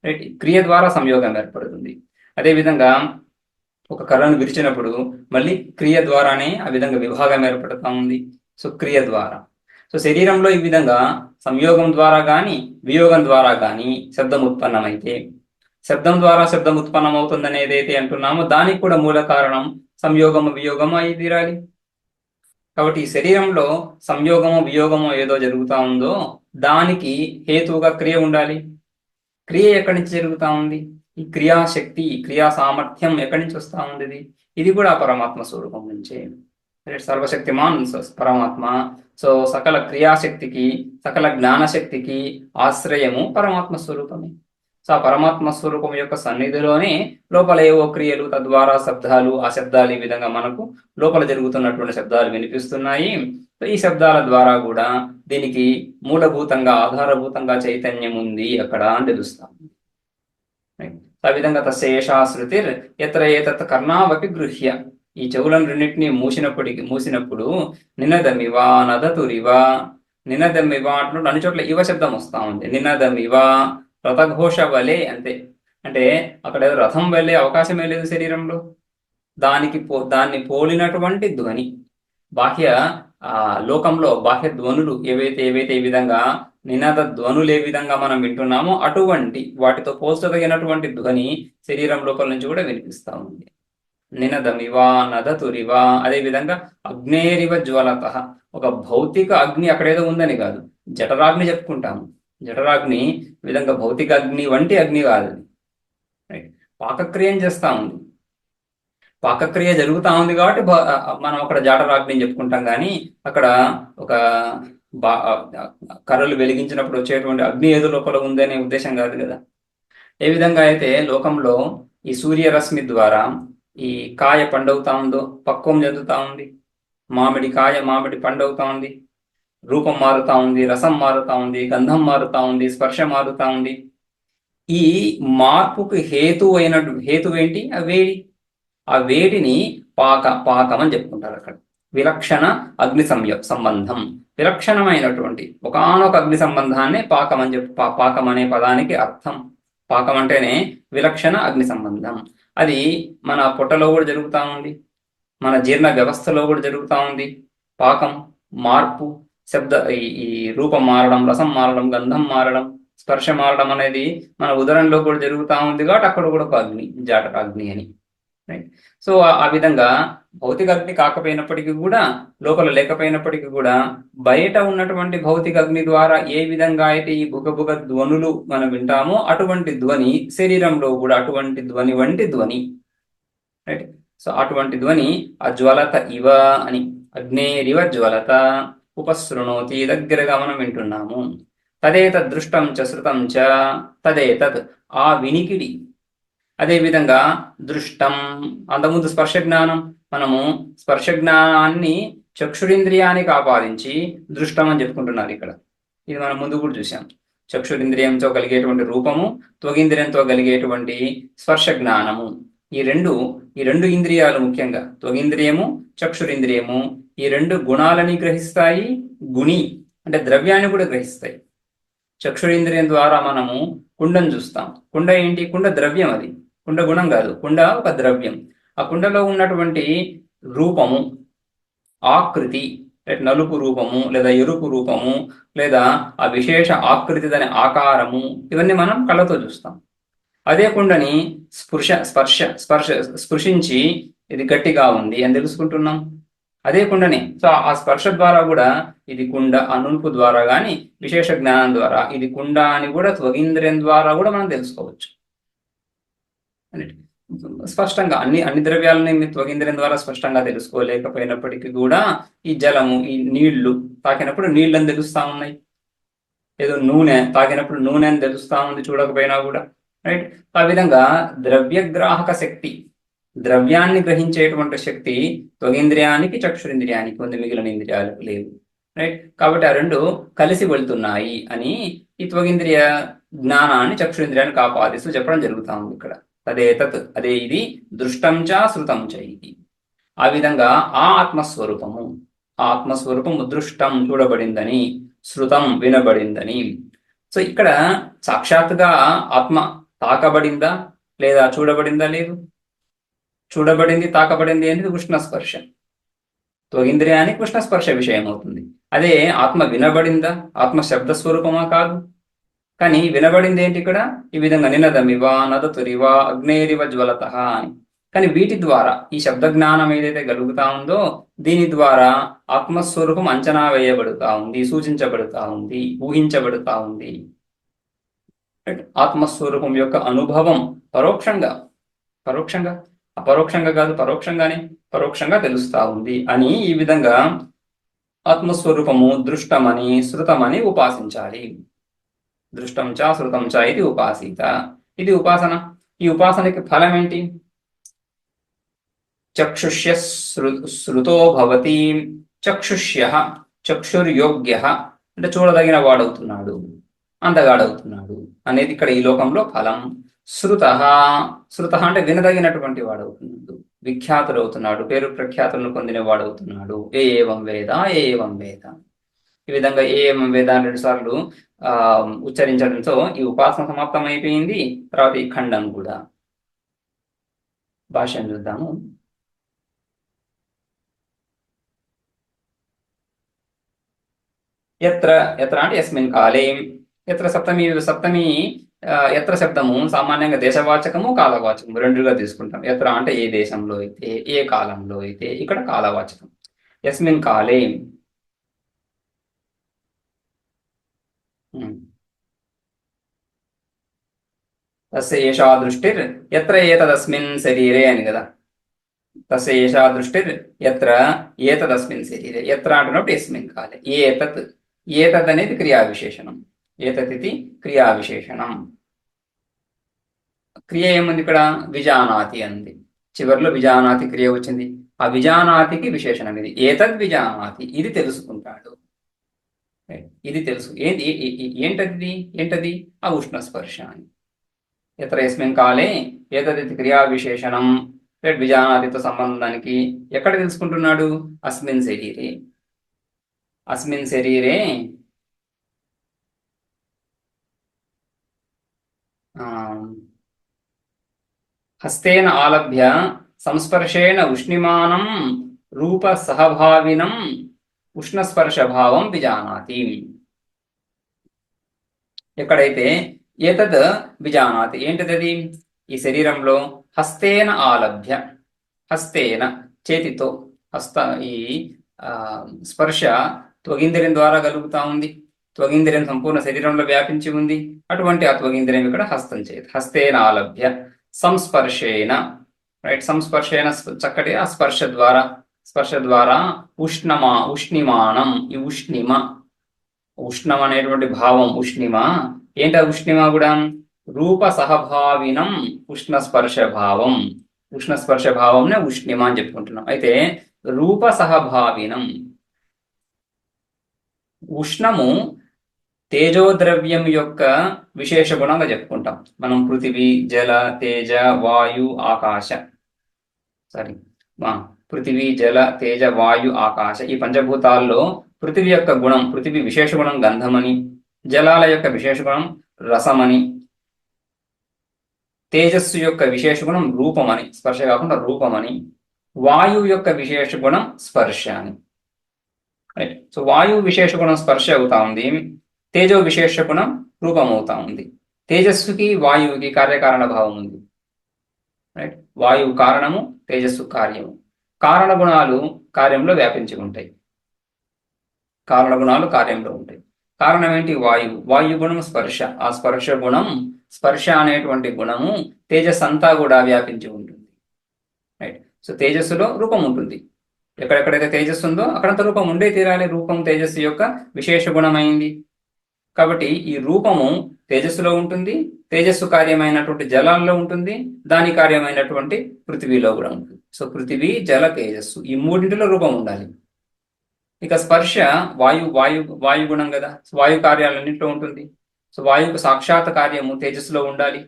రైట్. క్రియ ద్వారా సంయోగం ఏర్పడుతుంది. అదేవిధంగా ఒక కర్రను విరిచినప్పుడు మళ్ళీ క్రియ ద్వారానే ఆ విధంగా విభాగం ఏర్పడుతూ ఉంది. సో క్రియ ద్వారా. సో శరీరంలో ఈ విధంగా సంయోగం ద్వారా కానీ, వియోగం ద్వారా కానీ శబ్దం ఉత్పన్నమైతే, శబ్దం ద్వారా శబ్దం ఉత్పన్నం అవుతుందని ఏదైతే అంటున్నామో దానికి కూడా మూల కారణం సంయోగము వియోగము అయి తీరాలి. కాబట్టి ఈ శరీరంలో సంయోగము వియోగము ఏదో జరుగుతూ ఉందో దానికి హేతువుగా క్రియ ఉండాలి. క్రియ ఎక్కడి నుంచి జరుగుతూ ఉంది? ఈ క్రియాశక్తి, క్రియా సామర్థ్యం ఎక్కడి నుంచి వస్తూ ఉంది? ఇది కూడా పరమాత్మ స్వరూపం నుంచే. సర్వశక్తిమాన్ పరమాత్మ. సో సకల క్రియాశక్తికి, సకల జ్ఞానశక్తికి ఆశ్రయము పరమాత్మ స్వరూపమే. సో ఆ పరమాత్మ స్వరూపం యొక్క సన్నిధిలోనే లోపల ఏవో క్రియలు, తద్వారా శబ్దాలు, ఆ శబ్దాలు ఈ విధంగా మనకు లోపల జరుగుతున్నటువంటి శబ్దాలు వినిపిస్తున్నాయి. ఈ శబ్దాల ద్వారా కూడా దీనికి మూలభూతంగా, ఆధారభూతంగా చైతన్యం ఉంది అక్కడ అని తెలుస్తాం. ఆ విధంగా తస్యేషా శృతిర్ ఎత్ర ఏతత్ కర్ణావపి గృహ్య. ఈ చెవులను రెండింటినీ మూసినప్పుడు నినదమివా నదతురివా, నినదమివా అంటున్నప్పుడు అన్ని చోట్ల ఇవ శబ్దం వస్తూ ఉంది. నినదమివా రథఘోష వలె అంతే. అంటే అక్కడ ఏదో రథం వెళ్ళే అవకాశమే లేదు శరీరంలో. దాన్ని పోలినటువంటి ధ్వని, బాహ్య లోకంలో బాహ్య ధ్వనులు ఏవైతే ఈ విధంగా నినాద ధ్వనులు ఏ విధంగా మనం వింటున్నామో అటువంటి వాటితో పోల్చదగినటువంటి ధ్వని శరీరం లోపల నుంచి కూడా వినిపిస్తూ ఉంది. నినదమివా నదతురివా. అదేవిధంగా అగ్నేరివ జ్వలత. ఒక భౌతిక అగ్ని అక్కడేదో ఉందని కాదు, జఠరాగ్ని చెప్పుకుంటాము. జఠరాగ్ని విధంగా భౌతిక అగ్ని వంటి అగ్ని కాదు. రైట్. పాకక్రియం చేస్తూ ఉంది. పాకక్రియ జరుగుతూ ఉంది కాబట్టి మనం అక్కడ జఠరాగ్ని చెప్పుకుంటాం. కానీ అక్కడ ఒక కర్రలు వెలిగించినప్పుడు వచ్చేటువంటి అగ్ని ఏదో లోపల ఉందనే ఉద్దేశం కాదు కదా. ఏ విధంగా అయితే లోకంలో ఈ సూర్యరశ్మి ద్వారా ఈ కాయ పండవుతా ఉందో, పక్వం చెందుతా ఉంది. మామిడి పండవుతా ఉంది, రూపం మారుతా ఉంది, రసం మారుతా ఉంది, గంధం మారుతా ఉంది, స్పర్శ మారుతా ఉంది. ఈ మార్పుకు హేతు ఏంటి? ఆ వేడి. ఆ వేడిని పాకం అని చెప్పుకుంటారు. అక్కడ విలక్షణ అగ్ని సంబంధం, విలక్షణమైనటువంటి ఒకానొక అగ్ని సంబంధాన్ని పాకం అనే పదానికి అర్థం. పాకం అంటేనే విలక్షణ అగ్ని సంబంధం. అది మన పొట్టలో కూడా జరుగుతూ ఉంది, మన జీర్ణ వ్యవస్థలో కూడా జరుగుతూ ఉంది. పాకం, మార్పు, శబ్ద ఈ రూపం మారడం, రసం మారడం, గంధం మారడం, స్పర్శ మారడం అనేది మన ఉదరంలో కూడా జరుగుతూ ఉంది కాబట్టి అక్కడ కూడా ఒక అగ్ని, జాఠర అగ్ని అని. రైట్. సో ఆ విధంగా భౌతిక అగ్ని కాకపోయినప్పటికీ కూడా, లోపల లేకపోయినప్పటికీ కూడా, బయట ఉన్నటువంటి భౌతిక అగ్ని ద్వారా ఏ విధంగా అయితే ఈ బుగబుగ ధ్వనులు మనం వింటామో అటువంటి ధ్వని శరీరంలో కూడా అటువంటి ధ్వని వంటి ధ్వని. రైట్. సో అటువంటి ధ్వని అజ్వలత ఇవ అని, అగ్నేరివ జ్వలత ఉపశృణోతి, దగ్గరగా మనం వింటున్నాము. తదేతద్ దృష్టం చ శృతం చ, తదేతద్ ఆ వినికిడి. అదేవిధంగా దృష్టం, అంతకుముందు స్పర్శ జ్ఞానం, మనము స్పర్శ జ్ఞానాన్ని చక్షురింద్రియానికి ఆపాదించి దృష్టం అని చెప్పుకుంటున్నారు ఇక్కడ. ఇది మనం ముందు కూడా చూసాం. చక్షురింద్రియంతో కలిగేటువంటి రూపము, త్వగింద్రియంతో కలిగేటువంటి స్పర్శ జ్ఞానము, ఈ రెండు ఇంద్రియాలు ముఖ్యంగా త్వగింద్రియము, చక్షురింద్రియము, ఈ రెండు గుణాలని గ్రహిస్తాయి. గుణి అంటే ద్రవ్యాన్ని కూడా గ్రహిస్తాయి. చక్షురింద్రియం ద్వారా మనము కుండను చూస్తాం. కుండ ఏంటి? కుండ ద్రవ్యం. అది కుండ గుణం కాదు, కుండ ఒక ద్రవ్యం. ఆ కుండలో ఉన్నటువంటి రూపము, ఆకృతి, నలుపు రూపము లేదా ఎరుపు రూపము లేదా ఆ విశేష ఆకృతి దాని ఆకారము, ఇవన్నీ మనం కళ్ళతో చూస్తాం. అదే కుండని స్పృశించి ఇది గట్టిగా ఉంది అని తెలుసుకుంటున్నాం. అదే కుండని. సో ఆ స్పర్శ ద్వారా కూడా ఇది కుండ, అనుల్పు ద్వారా కానీ విశేష జ్ఞానం ద్వారా ఇది కుండ అని కూడా త్వగింద్రియం ద్వారా కూడా మనం తెలుసుకోవచ్చు. స్పష్టంగా అన్ని ద్రవ్యాలని త్వగింద్రియం ద్వారా స్పష్టంగా తెలుసుకోలేకపోయినప్పటికీ కూడా ఈ జలము, ఈ నీళ్లు తాకినప్పుడు నీళ్ళని తెలుస్తా ఉన్నాయి. ఏదో నూనె తాకినప్పుడు నూనె అని తెలుస్తా ఉంది చూడకపోయినా కూడా. రైట్. ఆ విధంగా ద్రవ్యగ్రాహక శక్తి, ద్రవ్యాన్ని గ్రహించేటువంటి శక్తి త్వగింద్రియానికి, చక్షురింద్రియానికి ఉంది, మిగిలిన ఇంద్రియాలకు లేవు. రైట్. కాబట్టి ఆ రెండు కలిసి వెళ్తున్నాయి అని ఈ త్వగింద్రియ జ్ఞానాన్ని చక్షురింద్రియానికి ఆపాదిస్తూ చెప్పడం జరుగుతా ఉంది ఇక్కడ. తదేతత్ అదే ఇది, దృష్టం చ శృతం చ ఇది. ఆ విధంగా ఆ ఆత్మస్వరూపము, ఆ ఆత్మస్వరూపము దృష్టం చూడబడిందని, శృతం వినబడిందని. సో ఇక్కడ సాక్షాత్తుగా ఆత్మ తాకబడిందా లేదా చూడబడిందా? లేదు. చూడబడింది, తాకబడింది అనేది ఉష్ణస్పర్శ, త్వగింద్రియానికి ఉష్ణస్పర్శ విషయం అవుతుంది. అదే ఆత్మ వినబడిందా? ఆత్మ శబ్ద స్వరూపమా? కాదు. కానీ వినబడింది ఏంటి ఇక్కడ? ఈ విధంగా నినదమివ నదతురివ అగ్నేరివ జ్వలత అని. కానీ వీటి ద్వారా ఈ శబ్ద జ్ఞానం ఏదైతే కలుగుతా ఉందో దీని ద్వారా ఆత్మస్వరూపం అంచనా వేయబడుతా ఉంది, సూచించబడుతా ఉంది, ఊహించబడుతా ఉంది. ఆత్మస్వరూపం యొక్క అనుభవం పరోక్షంగా అపరోక్షంగా కాదు, పరోక్షంగా తెలుస్తా ఉంది అని ఈ విధంగా ఆత్మస్వరూపము దృష్టమని, శృతమని ఉపాసించాలి. దృష్టం చ శృతం చ ఇది ఉపాసిత. ఇది ఉపాసన. ఈ ఉపాసనకి ఫలం ఏంటి? చక్షుష్య శృతో భవతి. చక్షుష్య, చక్షుర్యోగ్య అంటే చూడదగిన వాడవుతున్నాడు, అందగాడవుతున్నాడు అనేది ఇక్కడ ఈ లోకంలో ఫలం. శృత అంటే వినదగినటువంటి వాడవుతున్నాడు, విఖ్యాతుడవుతున్నాడు, పేరు ప్రఖ్యాతులను పొందిన వాడవుతున్నాడు. ఏవం వేద ఏవం వేద. ఈ విధంగా ఏవం వేద 2 సార్లు ఉచ్చరించడంతో ఈ ఉపాసన సమాప్తం అయిపోయింది. తర్వాత ఈ ఖండం కూడా. భాష్యం చూద్దాము. ఎత్ర అంటే యస్మిన్ కాలే. ఎత్ర సప్తమి ఎత్ర శబ్దము సామాన్యంగా దేశవాచకము, కాలవాచకము రెండుగా తీసుకుంటాం. ఎత్ర అంటే ఏ దేశంలో అయితే, ఏ కాలంలో అయితే, ఇక్కడ కాలవాచకం. యస్మిన్ కాలే తస్య ఏషా దృష్టిర్ ఎత్ర ఏతదస్మిన్ శరీరే అని కదా. తస్య ఏషా దృష్టిర్ ఎత్ర ఏతదస్మిన్ శరీరే. ఎత్ర అంటున్నప్పుడు యస్మిన్ కాలే. ఏతత్ అనేది క్రియావిశేషణం. ఏతత్ ఇది క్రియావిశేషణం. క్రియ ఏముంది ఇక్కడ? విజానాతి అంది. చివరిలో విజానాతి క్రియ వచ్చింది. ఆ విజానాతికి విశేషణం ఇది. ఏతద్ విజానాతి, ఇది తెలుసుకుంటాడు. ఇది తెలుసు. ఏంటది? ఆ ఉష్ణస్పర్శ అని. ఎత్ర యస్మిన్ కాలే ఏతదితి క్రియా విశేషణం విజానాతితో సంబంధానికి ఎక్కడ తెలుసుకుంటున్నాడు? అస్మిన్ శరీరే హస్తేన ఆలభ్య సంస్పర్శేణ ఉష్ణిమానం రూప సహభావినం ఉష్ణస్పర్శ భావం విజానాతి. ఎక్కడైతే ఏతద్ విజానాతి, ఏంటిది? ఈ శరీరంలో హస్తేన ఆలభ్య, హస్తేన చేతితో, ఈ స్పర్శ త్వగింద్రియం ద్వారా కలుగుతా ఉంది. త్వగింద్రియం సంపూర్ణ శరీరంలో వ్యాపించి ఉంది. అటువంటి ఆ త్వగింద్రియం ఇక్కడ హస్తం చేతి, హస్తేన ఆలభ్య సంస్పర్శేన, రైట్, సంస్పర్శేన చక్కటి ఆ స్పర్శ ద్వారా ఉష్ణిమానం, ఈ ఉష్ణం అనేటువంటి భావం, ఉష్ణిమ ఏంట? ఉష్ణిమ కూడా రూప సహభావినం ఉష్ణస్పర్శ భావం. ఉష్ణస్పర్శ భావంనే ఉష్ణిమ అని చెప్పుకుంటున్నాం. అయితే రూప సహభావినం, ఉష్ణము తేజోద్రవ్యం యొక్క విశేష గుణంగా చెప్పుకుంటాం మనం. పృథివీ, జల, తేజ, వాయు, ఆకాశ, పృథివీ, జల, తేజ, వాయు, ఆకాశ, ఈ పంచభూతాల్లో పృథివీ యొక్క గుణం, పృథివీ విశేష గుణం గంధమని, జలాల యొక్క విశేష గుణం రసమని, తేజస్సు యొక్క విశేష గుణం రూపమని, స్పర్శ కాకుండా రూపమని, వాయువు యొక్క విశేష గుణం స్పర్శ అని. రైట్. సో వాయువు విశేష గుణం స్పర్శ అవుతా ఉంది, తేజో విశేష గుణం రూపం అవుతా ఉంది. తేజస్సుకి వాయువుకి కార్యకారణ భావం ఉంది. రైట్. వాయువు కారణము, తేజస్సు కార్యము. కారణ గుణాలు కార్యంలో వ్యాపించి ఉంటాయి. కారణ గుణాలు కార్యంలో ఉంటాయి. కారణం ఏంటి? వాయువు. వాయు గుణం స్పర్శ. ఆ స్పర్శ గుణం, స్పర్శ అనేటువంటి గుణము తేజస్ అంతా కూడా వ్యాపించి ఉంటుంది. రైట్. సో తేజస్సులో రూపం ఉంటుంది. ఎక్కడెక్కడైతే తేజస్సు ఉందో అక్కడంత రూపం ఉండే తీరాలి. రూపం తేజస్సు యొక్క విశేష గుణమైంది. కాబట్టి ఈ రూపము తేజస్సులో ఉంటుంది, తేజస్సు కార్యమైనటువంటి జలాల్లో ఉంటుంది, దాని కార్యమైనటువంటి పృథివీలో కూడా ఉంటుంది. సో పృథివీ, జల, తేజస్సు, ఈ మూడింటిలో రూపం ఉండాలి. ఇక స్పర్శ వాయు గుణం కదా, వాయు కార్యాలన్నింటిలో ఉంటుంది. సో వాయువుకు సాక్షాత్ కార్యము తేజస్సులో ఉండాలి,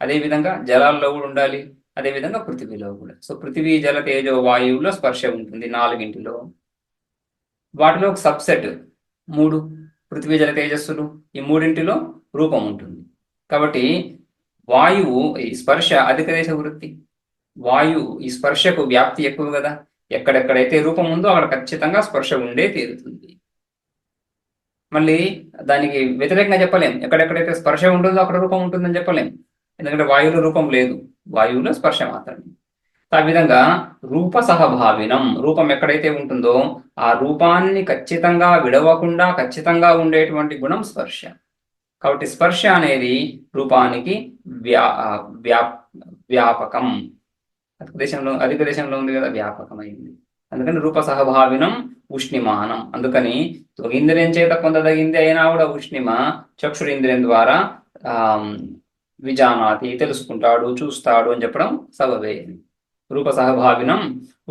అదేవిధంగా జలాల్లో కూడా ఉండాలి, అదేవిధంగా పృథివీలో కూడా. సో పృథివీ, జల, తేజో, వాయువులో స్పర్శ ఉంటుంది 4. వాటిలో ఒక సబ్సెట్ 3, పృథివీ, జల, తేజస్సులు, ఈ 3 రూపం ఉంటుంది. కాబట్టి వాయువు ఈ స్పర్శ అధిక దేశ వృత్తి. వాయువు ఈ స్పర్శకు వ్యాప్తి ఎక్కువ కదా. ఎక్కడెక్కడైతే రూపం ఉందో అక్కడ ఖచ్చితంగా స్పర్శ ఉండే తీరుతుంది. మళ్ళీ దానికి వ్యతిరేకంగా చెప్పలేం. ఎక్కడెక్కడైతే స్పర్శ ఉంటుందో అక్కడ రూపం ఉంటుందని చెప్పలేం. ఎందుకంటే వాయువులో రూపం లేదు, వాయువులో స్పర్శ మాత్రమే. ఆ విధంగా రూప సహభావినం, రూపం ఎక్కడైతే ఉంటుందో ఆ రూపాన్ని ఖచ్చితంగా విడవకుండా ఖచ్చితంగా ఉండేటువంటి గుణం స్పర్శ. కాబట్టి స్పర్శ అనేది రూపానికి వ్యాపకం. అధిక దేశంలో ఉంది కదా, వ్యాపకమైంది. అందుకని రూప సహభావినం ఉష్ణిమానం. అందుకని త్వగింద్రియం చేత పొందదగింది అయినా కూడా ఉష్ణిమ చక్షురింద్రియం ద్వారా విజానాతి, తెలుసుకుంటాడు, చూస్తాడు అని చెప్పడం సబబే. రూప సహభావినం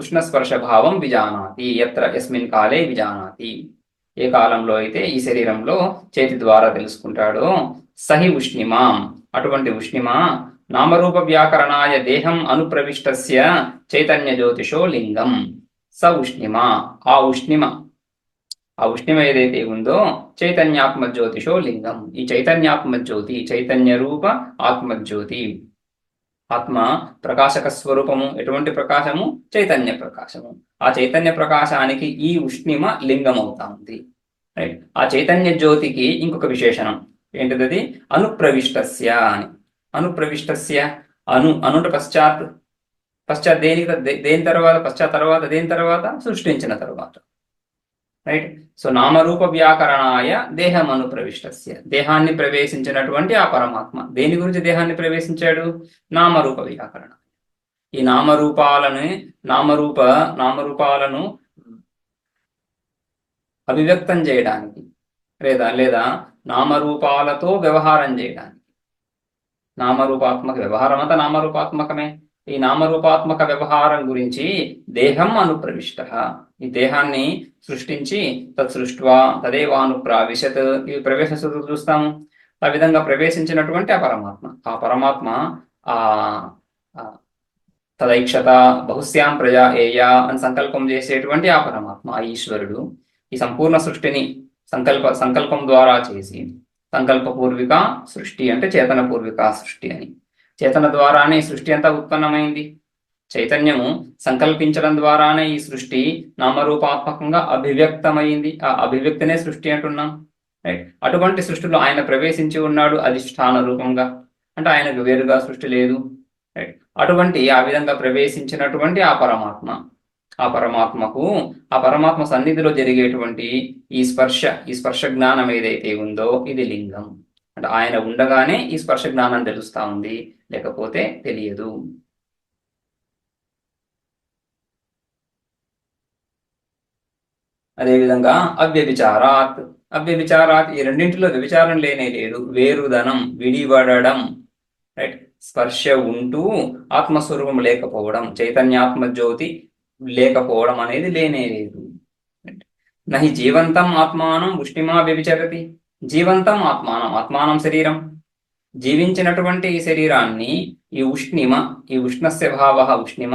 ఉష్ణస్పర్శ భావం విజానాతి, ఎత్ర యస్మిన్ కాలే విజానాతి, ఏ కాలంలో అయితే ఈ శరీరంలో చేతి ద్వారా తెలుసుకుంటాడో సహి ఉష్ణిమాం, అటువంటి ఉష్ణిమ నామరూప వ్యాకరణాయ దేహం అనుప్రవిష్టస్య చైతన్య జ్యోతిషో లింగం. స ఉష్ణిమ, ఆ ఉష్ణిమ ఏదైతే ఉందో చైతన్యాత్మజ్యోతిషో లింగం. ఈ చైతన్యాత్మజ్యోతి, చైతన్య రూప ఆత్మజ్యోతి, ఆత్మ ప్రకాశక స్వరూపము. ఎటువంటి ప్రకాశము? చైతన్య ప్రకాశము. ఆ చైతన్య ప్రకాశానికి ఈ ఉష్ణిమ లింగం అవుతా ఉంది. రైట్. ఆ చైతన్య జ్యోతికి ఇంకొక విశేషణం ఏంటిది? అనుప్రవిష్టస్య అని. అనుప్రవిష్టస్య, అనుట పశ్చాత్ దేని తర్వాత దేని తర్వాత? సృష్టించిన తర్వాత. రైట్. సో నామరూప వ్యాకరణాయ దేహం అనుప్రవిష్టస్య, దేహాన్ని ప్రవేశించినటువంటి ఆ పరమాత్మ. దేని గురించి దేహాన్ని ప్రవేశించాడు? నామరూప వ్యాకరణ. ఈ నామరూపాలను అభివ్యక్తం చేయడానికి లేదా నామరూపాలతో వ్యవహారం చేయడానికి. నామరూపాత్మక వ్యవహారం అంతా నామరూపాత్మకమే. ఈ నామరూపాత్మక వ్యవహారం గురించి దేహం అనుప్రవిష్ట, ఈ దేహాన్ని సృష్టించి తత్సృష్ట్వా తదేవానుప్రావిశత్, ఇవి ప్రవేశ సూత్రం చూస్తాము. ఆ విధంగా ప్రవేశించినటువంటి ఆ పరమాత్మ తదైక్షత బహుశ్యాం ప్రజా ఏయా అని సంకల్పం చేసేటువంటి ఆ పరమాత్మ, ఆ ఈశ్వరుడు ఈ సంపూర్ణ సృష్టిని సంకల్పం ద్వారా చేసి, సంకల్పపూర్విక సృష్టి అంటే చేతన పూర్విక సృష్టి అని, చేతన ద్వారానే సృష్టి అంతా ఉత్పన్నమైంది. చైతన్యము సంకల్పించడం ద్వారానే ఈ సృష్టి నామరూపాత్మకంగా అభివ్యక్తమైంది. ఆ అభివ్యక్తినే సృష్టి అంటున్నాం, రైట్. అటువంటి సృష్టిలో ఆయన ప్రవేశించి ఉన్నాడు అధిష్టాన రూపంగా, అంటే ఆయనకు వేరుగా సృష్టి లేదు, రైట్. అటువంటి ఆ విధంగా ప్రవేశించినటువంటి ఆ పరమాత్మకు ఆ పరమాత్మ సన్నిధిలో జరిగేటువంటి ఈ స్పర్శ జ్ఞానం ఏదైతే ఉందో ఇది లింగం. అంటే ఆయన ఉండగానే ఈ స్పర్శ జ్ఞానం తెలుస్తా ఉంది, లేకపోతే తెలియదు. అదేవిధంగా అవ్యభిచారాత్ ఈ రెండింటిలో వ్యభిచారం లేనే లేదు. వేరుదనం, విడిపడడం, రైట్. స్పర్శ ఉంటూ ఆత్మస్వరూపం లేకపోవడం, చైతన్యాత్మ జ్యోతి లేకపోవడం అనేది లేనే లేదు. నహి జీవంతం ఆత్మానం ఉష్ణిమా వ్యభిచరతి. జీవంతం ఆత్మానం శరీరం, జీవించినటువంటి ఈ శరీరాన్ని ఈ ఉష్ణస్య భావ ఉష్ణిమ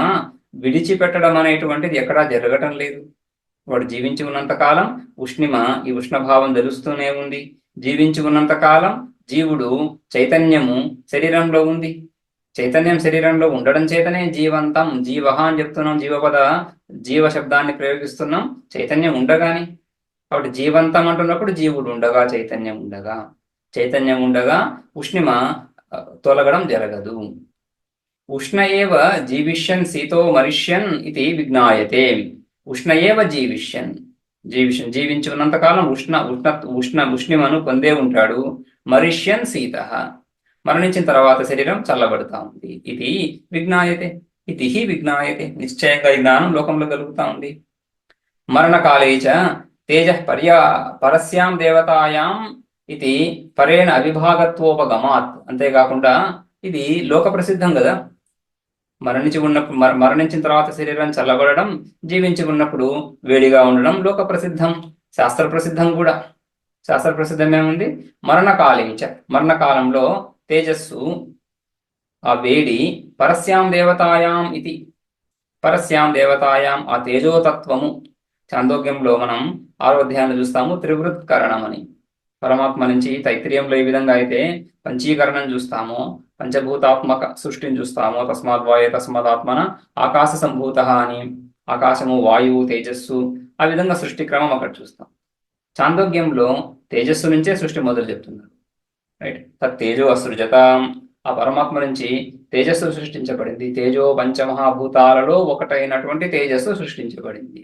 విడిచిపెట్టడం అనేటువంటిది ఎక్కడా జరగటం లేదు. వాడు జీవించి ఉన్నంత కాలం ఈ ఉష్ణభావం తెలుస్తూనే ఉంది. జీవించి ఉన్నంత కాలం జీవుడు చైతన్యము శరీరంలో ఉంది. చైతన్యం శరీరంలో ఉండడం చేతనే జీవంతం, జీవ అని చెప్తున్నాం, జీవ శబ్దాన్ని ప్రయోగిస్తున్నాం చైతన్యం ఉండగానే. కాబట్టి జీవంతం అంటున్నప్పుడు జీవుడు ఉండగా, చైతన్యం ఉండగా ఉష్ణిమ తొలగడం జరగదు. ఉష్ణ ఏవ జీవిష్యన్ శీతో మరిష్యన్ ఇది విజ్ఞాయతే. ఉష్ణ ఏవ జీవిష్యన్ జీవించి ఉన్నంతకాలం ఉష్ణిమను పొందే ఉంటాడు. మరిష్యన్ శీత, మరణించిన తర్వాత శరీరం చల్లబడుతా ఉంది. ఇది విజ్ఞాయతే, నిశ్చయంగా ఈ జ్ఞానం లోకంలో కలుగుతా ఉంది. మరణకాలేచ తేజ పరస్యాం దేవతాయాం ఇది పరేణ అవిభాగత్వోపగమాత్. అంతేకాకుండా ఇది లోక ప్రసిద్ధం కదా. మరణించిన తర్వాత శరీరం చల్లబడడం, జీవించి ఉన్నప్పుడు వేడిగా ఉండడం లోక ప్రసిద్ధం, శాస్త్ర ప్రసిద్ధం కూడా. శాస్త్ర ప్రసిద్ధం ఏముంది? మరణకాలంలో తేజస్సు, ఆ వేడి, పరస్యాం దేవతాయాం ఇది, ఆ తేజోతత్వము. చాందోగ్యంలో మనం 6వ అధ్యాయంలో చూస్తాము త్రివృత్కరణం అని. పరమాత్మ నుంచి తైత్రీయంలో ఈ విధంగా అయితే పంచీకరణం చూస్తాము, పంచభూతాత్మక సృష్టిని చూస్తాము. తస్మాద్వాయు తస్మాదాత్మన ఆకాశ సంభూత అని, ఆకాశము, వాయువు, తేజస్సు, ఆ విధంగా సృష్టి క్రమం అక్కడ చూస్తాం. చాందోగ్యంలో తేజస్సు నుంచే సృష్టి మొదలు చెప్తున్నారు, రైట్. తేజో అసృజత, ఆ పరమాత్మ నుంచి తేజస్సు సృష్టించబడింది. తేజో పంచమహాభూతాలలో ఒకటైనటువంటి తేజస్సు సృష్టించబడింది.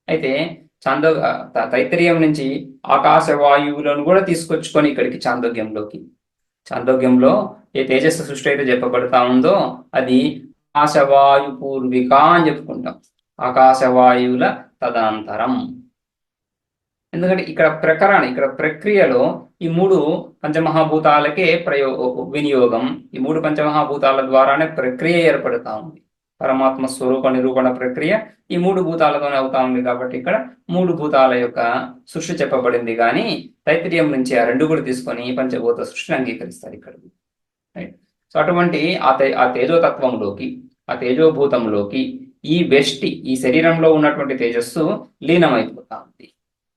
అయితే తైత్రీయం నుంచి ఆకాశవాయువులను కూడా తీసుకొచ్చుకొని ఇక్కడికి చాందోగ్యంలో ఏ తేజస్సు సృష్టి అయితే చెప్పబడతా ఉందో అది ఆకాశవాయు పూర్విక అని చెప్పుకుంటాం. ఆకాశవాయువుల తదనంతరం. ఎందుకంటే ఇక్కడ ప్రక్రియలో ఈ 3 పంచమహాభూతాలకే వినియోగం. ఈ 3 పంచమహాభూతాల ద్వారానే ప్రక్రియ ఏర్పడుతా ఉంది. పరమాత్మ స్వరూప నిరూపణ ప్రక్రియ ఈ 3 భూతాలతోనే అవుతా ఉంది. కాబట్టి ఇక్కడ 3 భూతాల యొక్క సృష్టి చెప్పబడింది. కానీ తైత్రీయం నుంచి ఆ 2 కూడా తీసుకొని పంచభూత సృష్టిని అంగీకరిస్తారు ఇక్కడ, రైట్. సో అటువంటి ఆ తేజోతత్వంలోకి, ఆ తేజోభూతంలోకి ఈ శరీరంలో ఉన్నటువంటి తేజస్సు లీనమైపోతా ఉంది.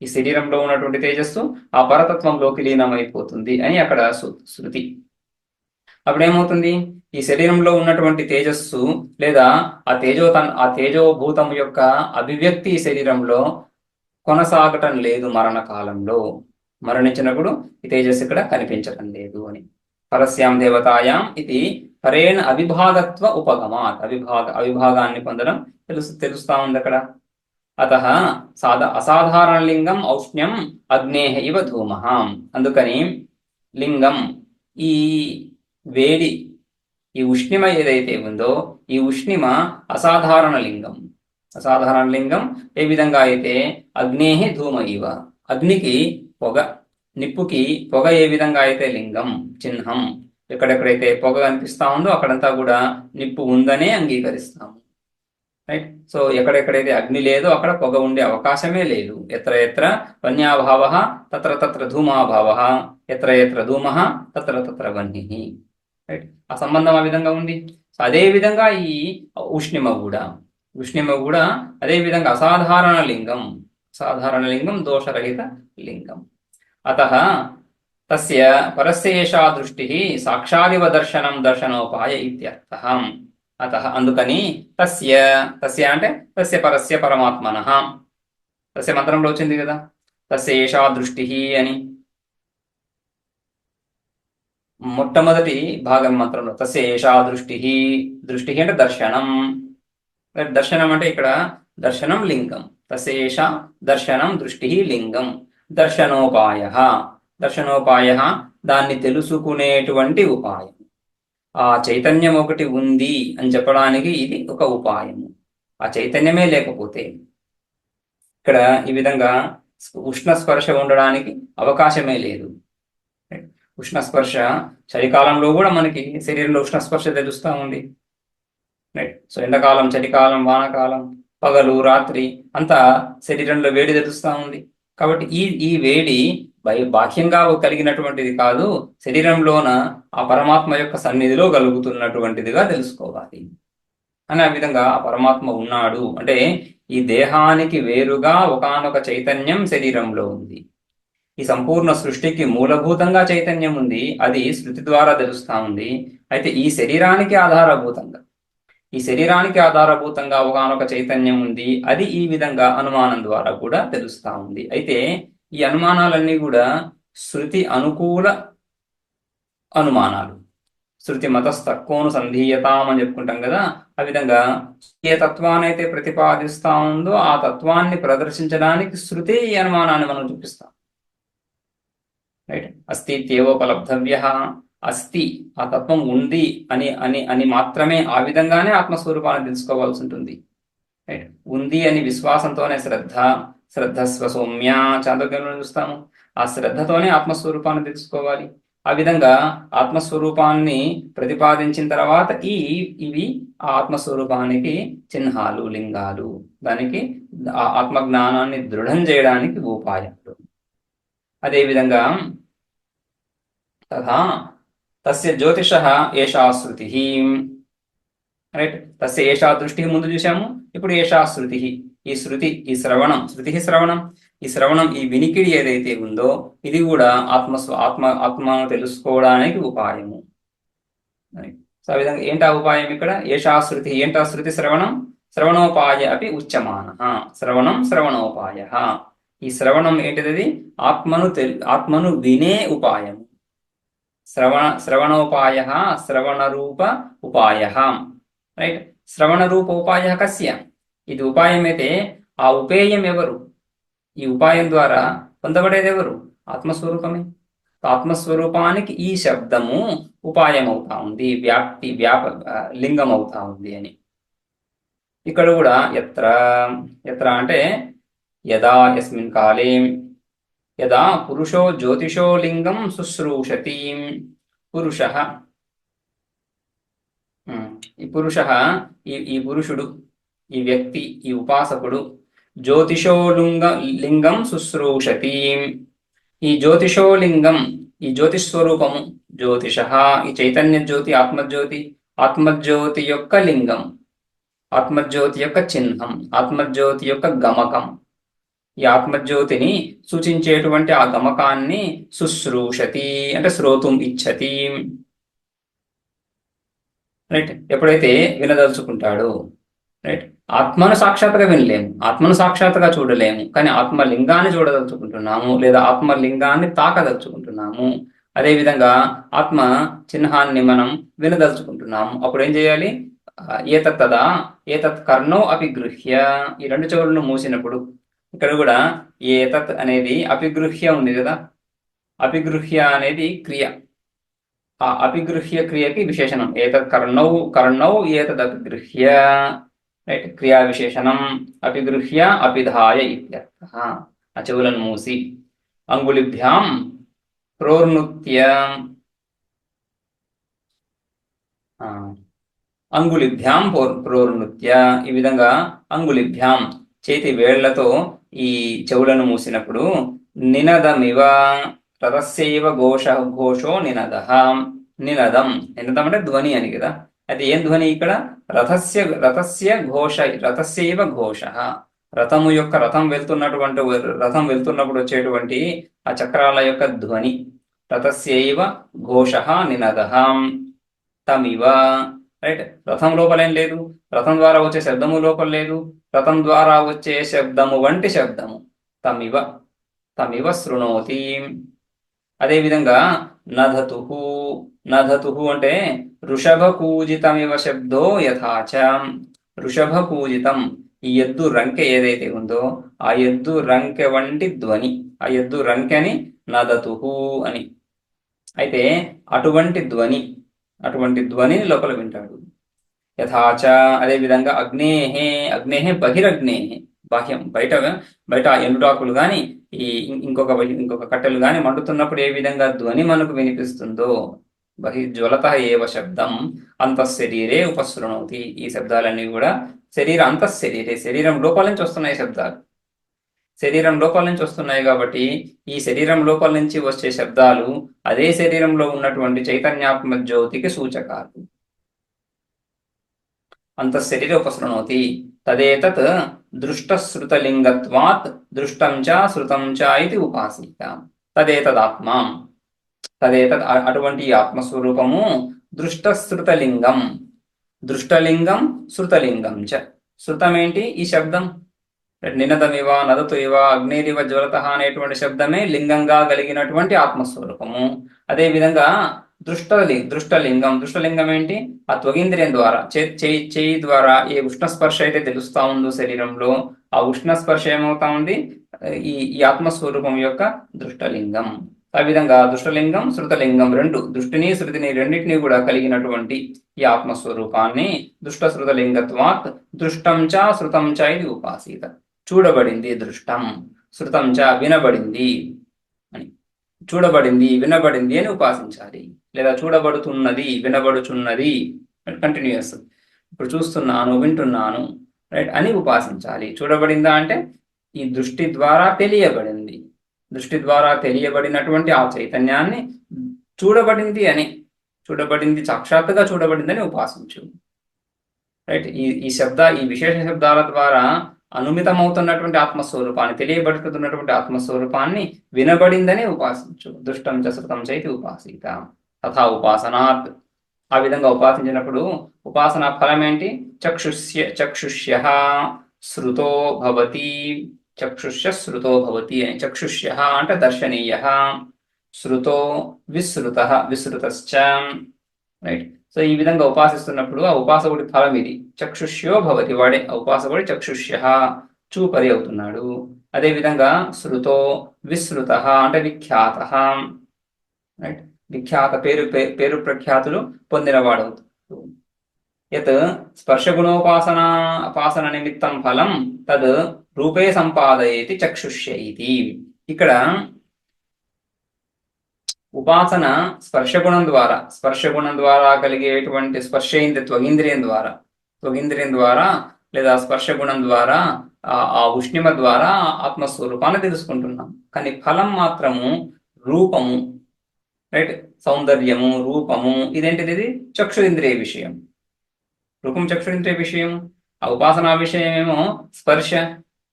ఈ శరీరంలో ఉన్నటువంటి తేజస్సు ఆ పరతత్వంలోకి లీనమైపోతుంది అని అక్కడ శృతి. అప్పుడేమవుతుంది? ఈ శరీరంలో ఉన్నటువంటి తేజస్సు లేదా ఆ తేజోభూతం యొక్క అభివ్యక్తి ఈ శరీరంలో కొనసాగటం లేదు. మరణకాలంలో మరణించినప్పుడు ఈ తేజస్సు ఇక్కడ కనిపించటం లేదు అని. పరస్యాం దేవతాయాం ఇది పరేణ అవిభాగత్వ ఉపగమాత్. అవిభాగాన్ని పొందడం తెలుస్తా ఉంది అక్కడ. అతః అసాధారణ లింగం ఔష్ణ్యం అగ్నేహ ఇవ ధూమః. అందుకని లింగం, ఈ వేడి, ఈ ఉష్ణిమ ఏదైతే ఉందో ఈ ఉష్ణిమ అసాధారణ లింగం ఏ విధంగా అయితే అగ్నేహి ధూమ ఇవ, అగ్నికి పొగ, నిప్పుకి పొగ ఏ విధంగా అయితే లింగం, చిహ్నం. ఎక్కడెక్కడైతే పొగ కనిపిస్తా ఉందో అక్కడంతా కూడా నిప్పు ఉందనే అంగీకరిస్తాము, రైట్. సో ఎక్కడెక్కడైతే అగ్ని లేదో అక్కడ పొగ ఉండే అవకాశమే లేదు. ఎత్ర ఎత్ర వన్యాభావ తత్ర తత్ర ధూమాభావ, ఎత్ర ఎత్ర ధూమ తత్ర తత్ర వన్య, రైట్. ఆ సంబంధం ఆ విధంగా ఉంది. సో అదే విధంగా ఈ ఉష్ణిమ కూడా అదే విధంగా అసాధారణ లింగం, దోషరహిత లింగం. అతః తస్య పరస్య ఏషా దృష్టి సాక్షాదివ దర్శనోపాయ ఇత్యర్థః. అతః అందుకని తస్య తస్య అంటే తస్య పరస్య పరమాత్మనః తస్య మంత్రంలో వచ్చింది కదా, తస్య ఏషా దృష్టి అని. మొట్టమొదటి భాగం మంత్రంలో తస్య ఏషా దృష్టి, దృష్టి అంటే దర్శనం. దర్శనం అంటే ఇక్కడ దర్శనం లింగం. తస్య ఏషా దర్శనం దృష్టి లింగం. దర్శనోపాయ, దర్శనోపాయ దాన్ని తెలుసుకునేటువంటి ఉపాయం. ఆ చైతన్యం ఒకటి ఉంది అని చెప్పడానికి ఇది ఒక ఉపాయము. ఆ చైతన్యమే లేకపోతే ఇక్కడ ఈ విధంగా ఉష్ణ స్పర్శ ఉండడానికి అవకాశమే లేదు. ఉష్ణ స్పర్శ చలికాలంలో కూడా మనకి శరీరంలో ఉష్ణ స్పర్శ తెలుస్తూ ఉంది. రైట్. సో ఎండాకాలం, చలికాలం, వానాకాలం, పగలు, రాత్రి అంతా శరీరంలో వేడి తెలుస్తూ ఉంది. కాబట్టి ఈ వేడి బాహ్యంగా కలిగినటువంటిది కాదు, శరీరంలోన ఆ పరమాత్మ యొక్క సన్నిధిలో కలుగుతున్నటువంటిదిగా తెలుసుకోవాలి అని. ఆ విధంగా ఆ పరమాత్మ ఉన్నాడు అంటే ఈ దేహానికి వేరుగా ఒకానొక చైతన్యం శరీరంలో ఉంది. ఈ సంపూర్ణ సృష్టికి మూలభూతంగా చైతన్యం ఉంది, అది శృతి ద్వారా తెలుస్తా ఉంది. అయితే ఈ శరీరానికి ఆధారభూతంగా ఒకానొక చైతన్యం ఉంది, అది ఈ విధంగా అనుమానం ద్వారా కూడా తెలుస్తా ఉంది. అయితే ఈ అనుమానాలన్నీ కూడా శృతి అనుకూల అనుమానాలు. శృతి మతస్తత్వను సంధీయతాం అని చెప్పుకుంటాం కదా, ఆ విధంగా ఏ తత్వాన్ని అయితే ప్రతిపాదిస్తా ఉందో ఆ తత్వాన్ని ప్రదర్శించడానికి శృతి ఈ అనుమానాన్ని మనం చూపిస్తాం. రైట్. అస్తిత్యేవోపలబ్ధవ్య, అస్థి ఆ తత్వం ఉంది అని అని అని మాత్రమే, ఆ విధంగానే ఆత్మస్వరూపాన్ని తెలుసుకోవాల్సి ఉంటుంది. రైట్. ఉంది అని విశ్వాసంతోనే శ్రద్ధస్వ సౌమ్య చాంద్రోగ్యంలో చూస్తాము. ఆ శ్రద్ధతోనే ఆత్మస్వరూపాన్ని తెలుసుకోవాలి. ఆ విధంగా ఆత్మస్వరూపాన్ని ప్రతిపాదించిన తర్వాత ఇవి ఆ ఆత్మస్వరూపానికి చిహ్నాలు, లింగాలు, దానికి ఆ ఆత్మజ్ఞానాన్ని దృఢం చేయడానికి ఉపాయాలు. అదేవిధంగా తథా తస్య జ్యోతిషః ఏషా శృతి. రైట్. తస్య ఏషా దృష్టి ముందు చూసాము, ఇప్పుడు ఏషా శృతి. ఈ శృతి, ఈ శ్రవణం, శృతి శ్రవణం, ఈ శ్రవణం, ఈ వినికిడి ఏదైతే ఉందో ఇది కూడా ఆత్మను తెలుసుకోవడానికి ఉపాయము. సో ఆ విధంగా ఏంటా ఉపాయం ఇక్కడ? ఏషా శృతి. ఏంటా శృతి? శ్రవణం. శ్రవణోపాయ అపి ఉచ్యమానః. శ్రవణం శ్రవణోపాయ. ఈ శ్రవణం ఏంటిది? ఆత్మను వినే ఉపాయం. శ్రవణోపాయ శ్రవణ రూప ఉపాయ. రైట్. శ్రవణ రూప ఉపాయ కస్య? ఇది ఉపాయం అయితే ఆ ఉపేయం ఎవరు? ఈ ఉపాయం ద్వారా పొందబడేది ఎవరు? ఆత్మస్వరూపమే. ఆత్మస్వరూపానికి ఈ శబ్దము ఉపాయం అవుతా ఉంది, లింగం అవుతా ఉంది అని. ఇక్కడ కూడా ఎత్ర అంటే యదా యస్మిన్ కాలే యదా పురుషో జ్యోతిషో లింగం శుశ్రూషతి. పురుషః, ఈ పురుషః, ఈ పురుషుడు, ఈ వ్యక్తి, ఈ ఉపాసకుడు జ్యోతిషో లింగం శుశ్రూషతి. ఈ జ్యోతిషో లింగం, ఈ జ్యోతిస్వరూపము, జ్యోతిషః ఈ చైతన్య జ్యోతి, ఆత్మజ్యోతి యొక్క లింగం, ఆత్మజ్యోతి యొక్క చిహ్నం, ఆత్మజ్యోతి యొక్క గమకం. ఈ ఆత్మజ్యోతిని సూచించేటువంటి ఆ గమకాన్ని శుశ్రూషతి అంటే శ్రోతుం ఇచ్చతి. రైట్. ఎప్పుడైతే వినదలుచుకుంటాడో, రైట్, ఆత్మను సాక్షాత్గా వినలేము, ఆత్మను సాక్షాత్గా చూడలేము, కానీ ఆత్మలింగాన్ని చూడదలుచుకుంటున్నాము లేదా ఆత్మలింగాన్ని తాకదలుచుకుంటున్నాము. అదేవిధంగా ఆత్మ చిహ్నాన్ని మనం వినదలుచుకుంటున్నాము. అప్పుడు ఏం చేయాలి? ఏతత్ కర్ణో అపిగృహ్య. ఈ రెండు చెవులను మూసినప్పుడు ఇక్కడ కూడా ఏతత్ అనేది అపిగృహ్య ఉంది కదా, అపిగృహ్య అనేది క్రియ. ఆ అపిగృహ్య క్రియకి విశేషణం ఏతత్ కర్ణౌ ఏతద్ అపిగృహ్య. రైట్. క్రియా విశేషణం అపిగృహ్య అపిధాయ ఇత్యర్థః. ఆ చెవులను మూసి అంగుళిభ్యాం ప్రోర్నృత్య, అంగుళిభ్యాం ప్రోర్నృత్య. ఈ విధంగా అంగుళిభ్యాం చేతి వేళ్లతో ఈ చెవులను మూసినప్పుడు నినదమివ రథస్యైవ ఘోషో నినదః. నినదం అంటే ధ్వని అని కదా. అయితే ఏం ధ్వని ఇక్కడ? రథస్యైవ ఘోష. రథం వెళ్తున్నప్పుడు వచ్చేటువంటి ఆ చక్రాల యొక్క ధ్వని. రథస్యైవ ఘోష నినదః. తమివ రైట్. రథం లోపలేం లేదు, రథం ద్వారా వచ్చే శబ్దము లోపల లేదు, రథం ద్వారా వచ్చే శబ్దము వంటి శబ్దము తమివ తమివ శృణోతి. అదేవిధంగా నధతుహు, నధతుహు అంటే వృషభ పూజితమివ శబ్దో యథాచ. వృషభ పూజితం, ఈ ఎద్దు రంకె ఏదైతే ఉందో ఆ ఎద్దు రంకె వంటి ధ్వని, ఆ ఎద్దు రంకెని నదతుహు అని. అయితే అటువంటి ధ్వనిని లోపల వింటాడు. యథాచ అదేవిధంగా అగ్నేహే, అగ్నేహే బహిరగ్నేహే, బాహ్యం బయట బయట ఎండుటాకులు కానీ ఈ ఇంకొక కట్టెలు కానీ మండుతున్నప్పుడు ఏ విధంగా ధ్వని మనకు వినిపిస్తుందో, బహిర్జ్వలత ఏవ శబ్దం అంతఃశరీరే ఉపశృణోతి. ఈ శబ్దాలన్నీ కూడా అంతఃశరీరే, శరీరం లోపల నుంచి వస్తున్నాయి శబ్దాలు, శరీరం లోపల నుంచి వస్తున్నాయి కాబట్టి ఈ శరీరం లోపల నుంచి వచ్చే శబ్దాలు అదే శరీరంలో ఉన్నటువంటి చైతన్యాత్మ జ్యోతికి సూచకాలు. అంతఃశరీరే ఉపశృణోతి. తదేతత్ దృష్టశ్రుతలింగత్వాత్ దృష్టం చ శృతం చ ఇది ఉపాసిత. తదేతదాత్మ, తదేతత్ అటువంటి ఆత్మస్వరూపము దృష్టశ్రుతలింగం, దృష్టలింగం శృతలింగం చ. శృతం ఏంటి? ఈ శబ్దం. నినదమివ నదతు ఇవ అగ్నేరివ జ్వలత అనేటువంటి శబ్దమే లింగంగా కలిగినటువంటి ఆత్మస్వరూపము. అదేవిధంగా దృష్టలింగం, దృష్టలింగం ఏంటి? ఆ త్వగింద్రియం ద్వారా, చేయి ద్వారా ఏ ఉష్ణస్పర్శ అయితే తెలుస్తా ఉందో శరీరంలో, ఆ ఉష్ణస్పర్శ ఏమవుతా ఉంది? ఈ ఆత్మస్వరూపం యొక్క దృష్టలింగం. ఆ విధంగా దృష్టలింగం శృతలింగం రెండు, దృష్టిని శృతిని రెండింటినీ కూడా కలిగినటువంటి ఈ ఆత్మస్వరూపాన్ని దృష్టశ్రుతలింగత్వాత్ దృష్టం చ శృతం చ ఇది ఉపాసిత. చూడబడింది దృష్టం, శృతం చ వినబడింది అని, చూడబడింది వినబడింది అని ఉపాసించాలి. లేదా చూడబడుతున్నది వినబడుచున్నది, కంటిన్యూస్. ఇప్పుడు చూస్తున్నాను వింటున్నాను, రైట్ అని ఉపాసించాలి. చూడబడిందా అంటే ఈ దృష్టి ద్వారా తెలియబడింది, దృష్టి ద్వారా తెలియబడినటువంటి ఆ చైతన్యాన్ని చూడబడింది అని, చూడబడింది సాక్షాత్తుగా చూడబడిందని ఉపాసించు. రైట్. ఈ విశేష శబ్దాల ద్వారా అనుమితమవుతున్నటువంటి ఆత్మస్వరూపాన్ని, తెలియబడుతున్నటువంటి ఆత్మస్వరూపాన్ని వినబడిందని ఉపాసించు. దృష్టం చ శృతం చ ఇది ఉపాసిత. తథా ఉపాసనాత్, ఆ విధంగా ఉపాసించినప్పుడు ఉపాసనా ఫలం ఏంటి? చక్షుష్య శృతో భవతి, చక్షుష్య శృతో భవతి అని. చక్షుష్య అంటే దర్శనీయ, శృతో విశ్రుత విశ్రుతశ్చ, రైట్. సో ఈ విధంగా ఉపాసిస్తున్నప్పుడు ఆ ఉపాసకుడి ఫలం ఇది. చక్షుష్యో భవతి, వాడే ఆ ఉపాసకుడి చక్షుష్య చూపరి అవుతున్నాడు. అదేవిధంగా శృతో విశ్రుత అంటే విఖ్యాత, రైట్. విఖ్యాత పేరు ప్రఖ్యాతులు పొందినవాడవుతాడు. యత్ స్పర్శగుణోపాసన నిమిత్తం ఫలం తద్ రూపే సంపాదయతి చక్షుష్య ఇది. ఇక్కడ ఉపాసన స్పర్శగుణం ద్వారా కలిగేటువంటి త్వగింద్రియం ద్వారా లేదా స్పర్శగుణం ద్వారా ఆ ఉష్ణిమ ద్వారా ఆత్మస్వరూపాన్ని తెలుసుకుంటున్నాం. కానీ ఫలం మాత్రము రూపము, రైట్. సౌందర్యము, రూపము, ఇదేంటిది? ఇది చక్షురింద్రియ విషయం. రూపం చక్షురింద్రియ విషయం, ఆ ఉపాసనా విషయం ఏమో స్పర్శ.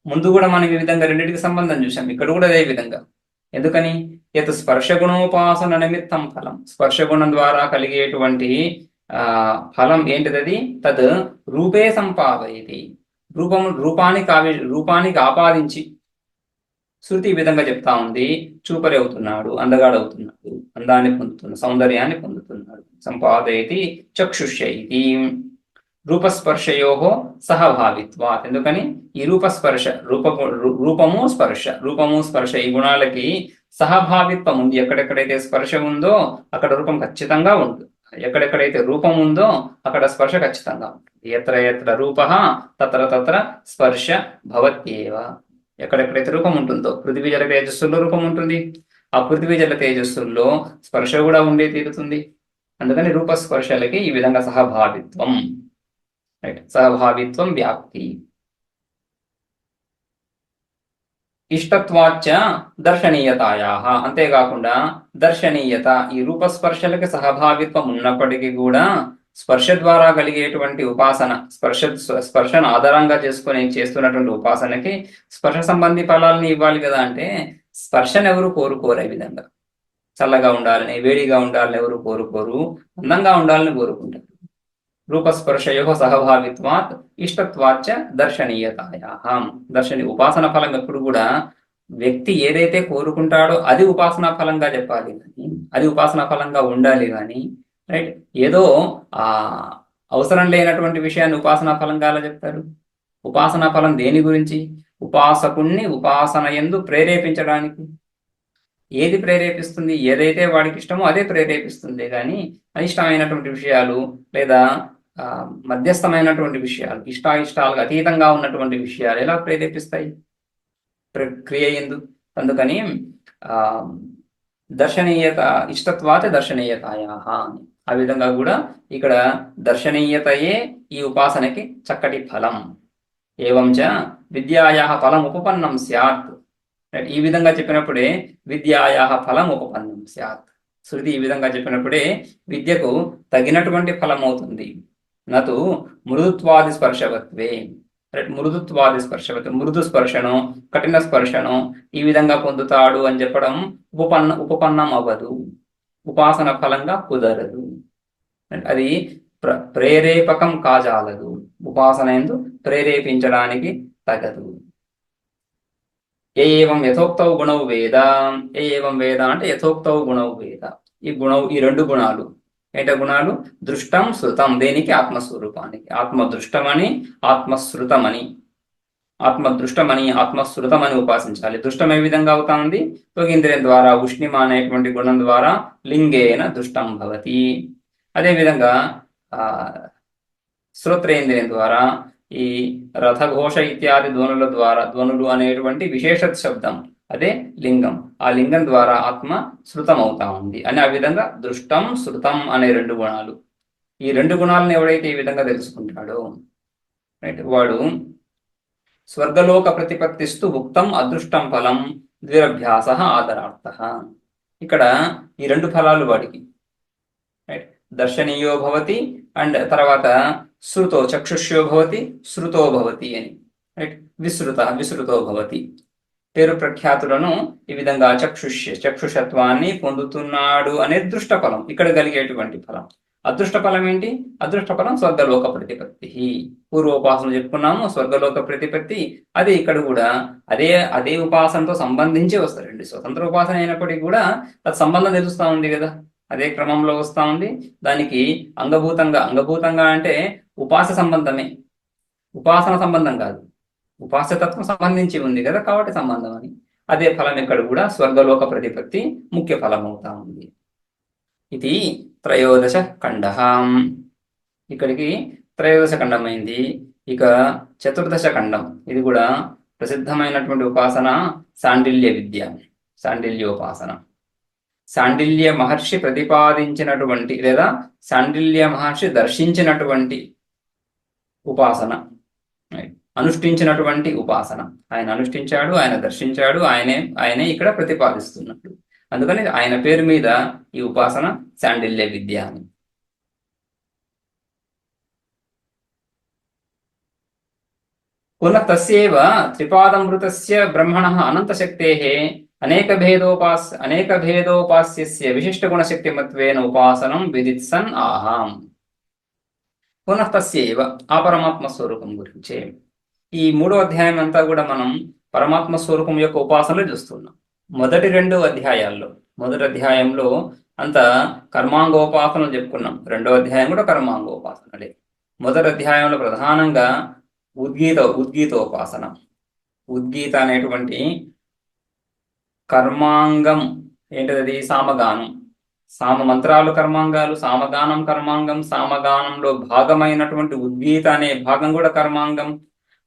ముందు కూడా మనం ఈ విధంగా రెండింటికి సంబంధం చూసాం, ఇక్కడ కూడా అదే విధంగా. ఎందుకని? యత్ స్పర్శగుణోపాసన నిమిత్తం ఫలం, స్పర్శగుణం ద్వారా కలిగేటువంటి ఫలం ఏంటిది? తద్ రూపే సంపాదయతి, రూపానికి ఆపాదించి శృతి ఈ విధంగా చెప్తా ఉంది. చూపరి అవుతున్నాడు, అందగాడవుతున్నాడు, అందాన్ని పొందుతున్నాడు, సౌందర్యాన్ని పొందుతున్నాడు. సంపాదయతి చక్షుష్య ఇది. రూపస్పర్శయో సహభావిత్వాత్. ఎందుకని? ఈ రూపస్పర్శ, రూపము స్పర్శ ఈ గుణాలకి సహభావిత్వం ఉంది. ఎక్కడెక్కడైతే స్పర్శ ఉందో అక్కడ రూపం ఖచ్చితంగా ఉంటుంది, ఎక్కడెక్కడైతే రూపం ఉందో అక్కడ స్పర్శ ఖచ్చితంగా ఉంటుంది. ఎత్ర ఎత్ర రూపః తత్ర తత్ర స్పర్శ భవత్యేవ. ఎక్కడెక్కడైతే రూపం ఉంటుందో, పృథివీ జల తేజస్సుల్లో రూపం ఉంటుంది, ఆ పృథివీ జల తేజస్సుల్లో స్పర్శ కూడా ఉండే తీరుతుంది. అందుకని రూపస్పర్శలకి ఈ విధంగా సహభావిత్వం, రైట్. సహభావిత్వం వ్యాప్తి. ఇష్టత్వాచ్చ దర్శనీయతాయా, అంతేకాకుండా దర్శనీయత, ఈ రూపస్పర్శలకి సహభావిత్వం ఉన్నప్పటికీ కూడా స్పర్శ ద్వారా కలిగేటువంటి ఉపాసన, స్పర్శను ఆధారంగా చేసుకుని చేస్తున్నటువంటి ఉపాసనకి స్పర్శ సంబంధి ఫలాలని ఇవ్వాలి కదా. అంటే స్పర్శను ఎవరు కోరుకోరు. ఈ విధంగా చల్లగా ఉండాలని, వేడిగా ఉండాలని ఎవరు కోరుకోరు, అందంగా ఉండాలని కోరుకుంటారు. రూపస్పర్శయో సహభావిత్వాత్ ఇష్టత్వాచ్చ ఉపాసన ఫలం ఎప్పుడు కూడా వ్యక్తి ఏదైతే కోరుకుంటాడో అది ఉపాసనా ఫలంగా చెప్పాలి కానీ, అది ఉపాసనా ఫలంగా ఉండాలి కానీ, రైట్, ఏదో ఆ అవసరం లేనటువంటి విషయాన్ని ఉపాసనా ఫలంగా అలా చెప్తారు. ఉపాసనా ఫలం దేని గురించి? ఉపాసకుణ్ణి ఉపాసన యందు ప్రేరేపించడానికి. ఏది ప్రేరేపిస్తుంది? ఏదైతే వాడికి ఇష్టమో అదే ప్రేరేపిస్తుంది కానీ అయిష్టమైనటువంటి విషయాలు లేదా మధ్యస్థమైనటువంటి విషయాలు, ఇష్టాయిష్టాలకు అతీతంగా ఉన్నటువంటి విషయాలు ఎలా ప్రేరేపిస్తాయి క్రియ ఎందు? అందుకని దర్శనీయత ఇష్టత్వాత దర్శనీయతాయా అని. ఆ విధంగా కూడా ఇక్కడ దర్శనీయతయే ఈ ఉపాసనకి చక్కటి ఫలం. ఏవంచ విద్యాయా ఫలం ఉపపన్నం స్యాత్. ఈ విధంగా చెప్పినప్పుడే విద్యాయా ఫలం ఉపపన్నం స్యాత్. శృతి ఈ విధంగా చెప్పినప్పుడే విద్యకు తగినటువంటి ఫలం అవుతుంది. నతు మృదుత్వాది స్పర్శవత్వే. మృదుత్వాది స్పర్శవత్, మృదు స్పర్శనం, కఠిన స్పర్శనం ఈ విధంగా పొందుతాడు అని చెప్పడం ఉపపన్నం అవ్వదు, ఉపాసన ఫలంగా కుదరదు. అది ప్రేరేపకం కాజాలదు, ఉపాసన ఎందు ప్రేరేపించడానికి తగదు. ఏవం యథోక్తౌ గుణౌ వేద. ఏవం వేద అంటే యథోక్తౌ గుణౌ వేద. ఈ రెండు గుణాలు ఏంట గుణాలు? దృష్టం శృతం. దేనికి? ఆత్మస్వరూపానికి. ఆత్మదృష్టమని ఆత్మశ్రుతమని, ఆత్మదృష్టమని ఆత్మశ్రుతమని ఉపాసించాలి. దృష్టం ఏ విధంగా అవుతా ఉంది? త్వగింద్రియం ద్వారా ఉష్ణిమ అనేటువంటి గుణం ద్వారా లింగేన దృష్టం భవతి. అదేవిధంగా శ్రోత్రేంద్రియం ద్వారా ఈ రథఘోష ఇత్యాది ధ్వనుల ద్వారా, ధ్వనులు అనేటువంటి విశేష శబ్దం అదే లింగం, ఆ లింగం ద్వారా ఆత్మ శృతం అవుతా ఉంది అని. ఆ విధంగా దృష్టం శృతం అనే రెండు గుణాలు, ఈ రెండు గుణాలను ఎవడైతే ఈ విధంగా తెలుసుకుంటాడో రైట్, వాడు స్వర్గలోక ప్రతిపత్తిస్తూ ఉక్తం అదృష్టం ఫలం ద్విరభ్యాస ఆదరార్థ. ఇక్కడ ఈ రెండు ఫలాలు వాడికి రైట్, దర్శనీయో భవతి అండ్ తర్వాత శృతో చక్షుష్యో భవతి శృతో భవతి అని. రైట్, విశ్రుతో భవతి. పేరు ప్రఖ్యాతులను ఈ విధంగా చక్షుషత్వాన్ని పొందుతున్నాడు అనే దృష్ట ఫలం ఇక్కడ కలిగేటువంటి ఫలం. అదృష్ట ఫలం ఏంటి? అదృష్ట ఫలం స్వర్గలోక ప్రతిపత్తి. పూర్వోపాసన చెప్పుకున్నాము స్వర్గలోక ప్రతిపత్తి. అదే ఇక్కడ కూడా అదే ఉపాసనతో సంబంధించి వస్తారండి. స్వతంత్ర ఉపాసన అయినప్పటికీ కూడా అది సంబంధం తెలుస్తూ ఉంది కదా, అదే క్రమంలో వస్తూ ఉంది. దానికి అంగభూతంగా అంటే ఉపాస సంబంధమే, ఉపాసన సంబంధం కాదు, ఉపాసతత్వం సంబంధించి ఉంది కదా, కాబట్టి సంబంధం అని. అదే ఫలం ఇక్కడ కూడా స్వర్గలోక ప్రతిపత్తి ముఖ్య ఫలం అవుతా ఉంది. ఇది త్రయోదశ ఖండ. ఇక్కడికి త్రయోదశ ఖండం అయింది. ఇక చతుర్దశ ఖండం, ఇది కూడా ప్రసిద్ధమైనటువంటి ఉపాసన శాండిల్య విద్య, శాండిల్యోపాసన. శాండిల్య మహర్షి ప్రతిపాదించినటువంటి లేదా శాండిల్య మహర్షి దర్శించినటువంటి ఉపాసన, అనుష్ఠించినటువంటి ఉపాసన. ఆయన అనుష్ఠించాడు, ఆయన దర్శించాడు, ఆయనే ఇక్కడ ప్రతిపాదిస్తున్నట్టు. అందుకని ఆయన పేరు మీద ఈ ఉపాసన శాండిల్య విద్య అని. పునః తస్యేవ త్రిపాదమృతస్య బ్రహ్మణః అనంతశక్తేః అనేక భేదోపాస్యస్య విశిష్టగుణశక్తిమత్వేన ఉపాసనం విదిత్సన్ ఆహాం. పునః తస్యేవ, ఆ పరమాత్మ స్వరూపం గురించే ఈ 3వ అధ్యాయం అంతా కూడా మనం పరమాత్మ స్వరూపం యొక్క ఉపాసనలు చూస్తున్నాం. మొదటి 2 అధ్యాయాల్లో, మొదటి అధ్యాయంలో అంత కర్మాంగోపాసనలు చెప్పుకున్నాం, 2వ అధ్యాయం కూడా కర్మాంగోపాసనలే. మొదటి అధ్యాయంలో ప్రధానంగా ఉద్గీతోపాసన. ఉద్గీత అనేటువంటి కర్మాంగం ఏంటది? సామగానం. సామ మంత్రాలు కర్మాంగాలు, సామగానం కర్మాంగం. సామగానంలో భాగమైనటువంటి ఉద్గీత అనే భాగం కూడా కర్మాంగం.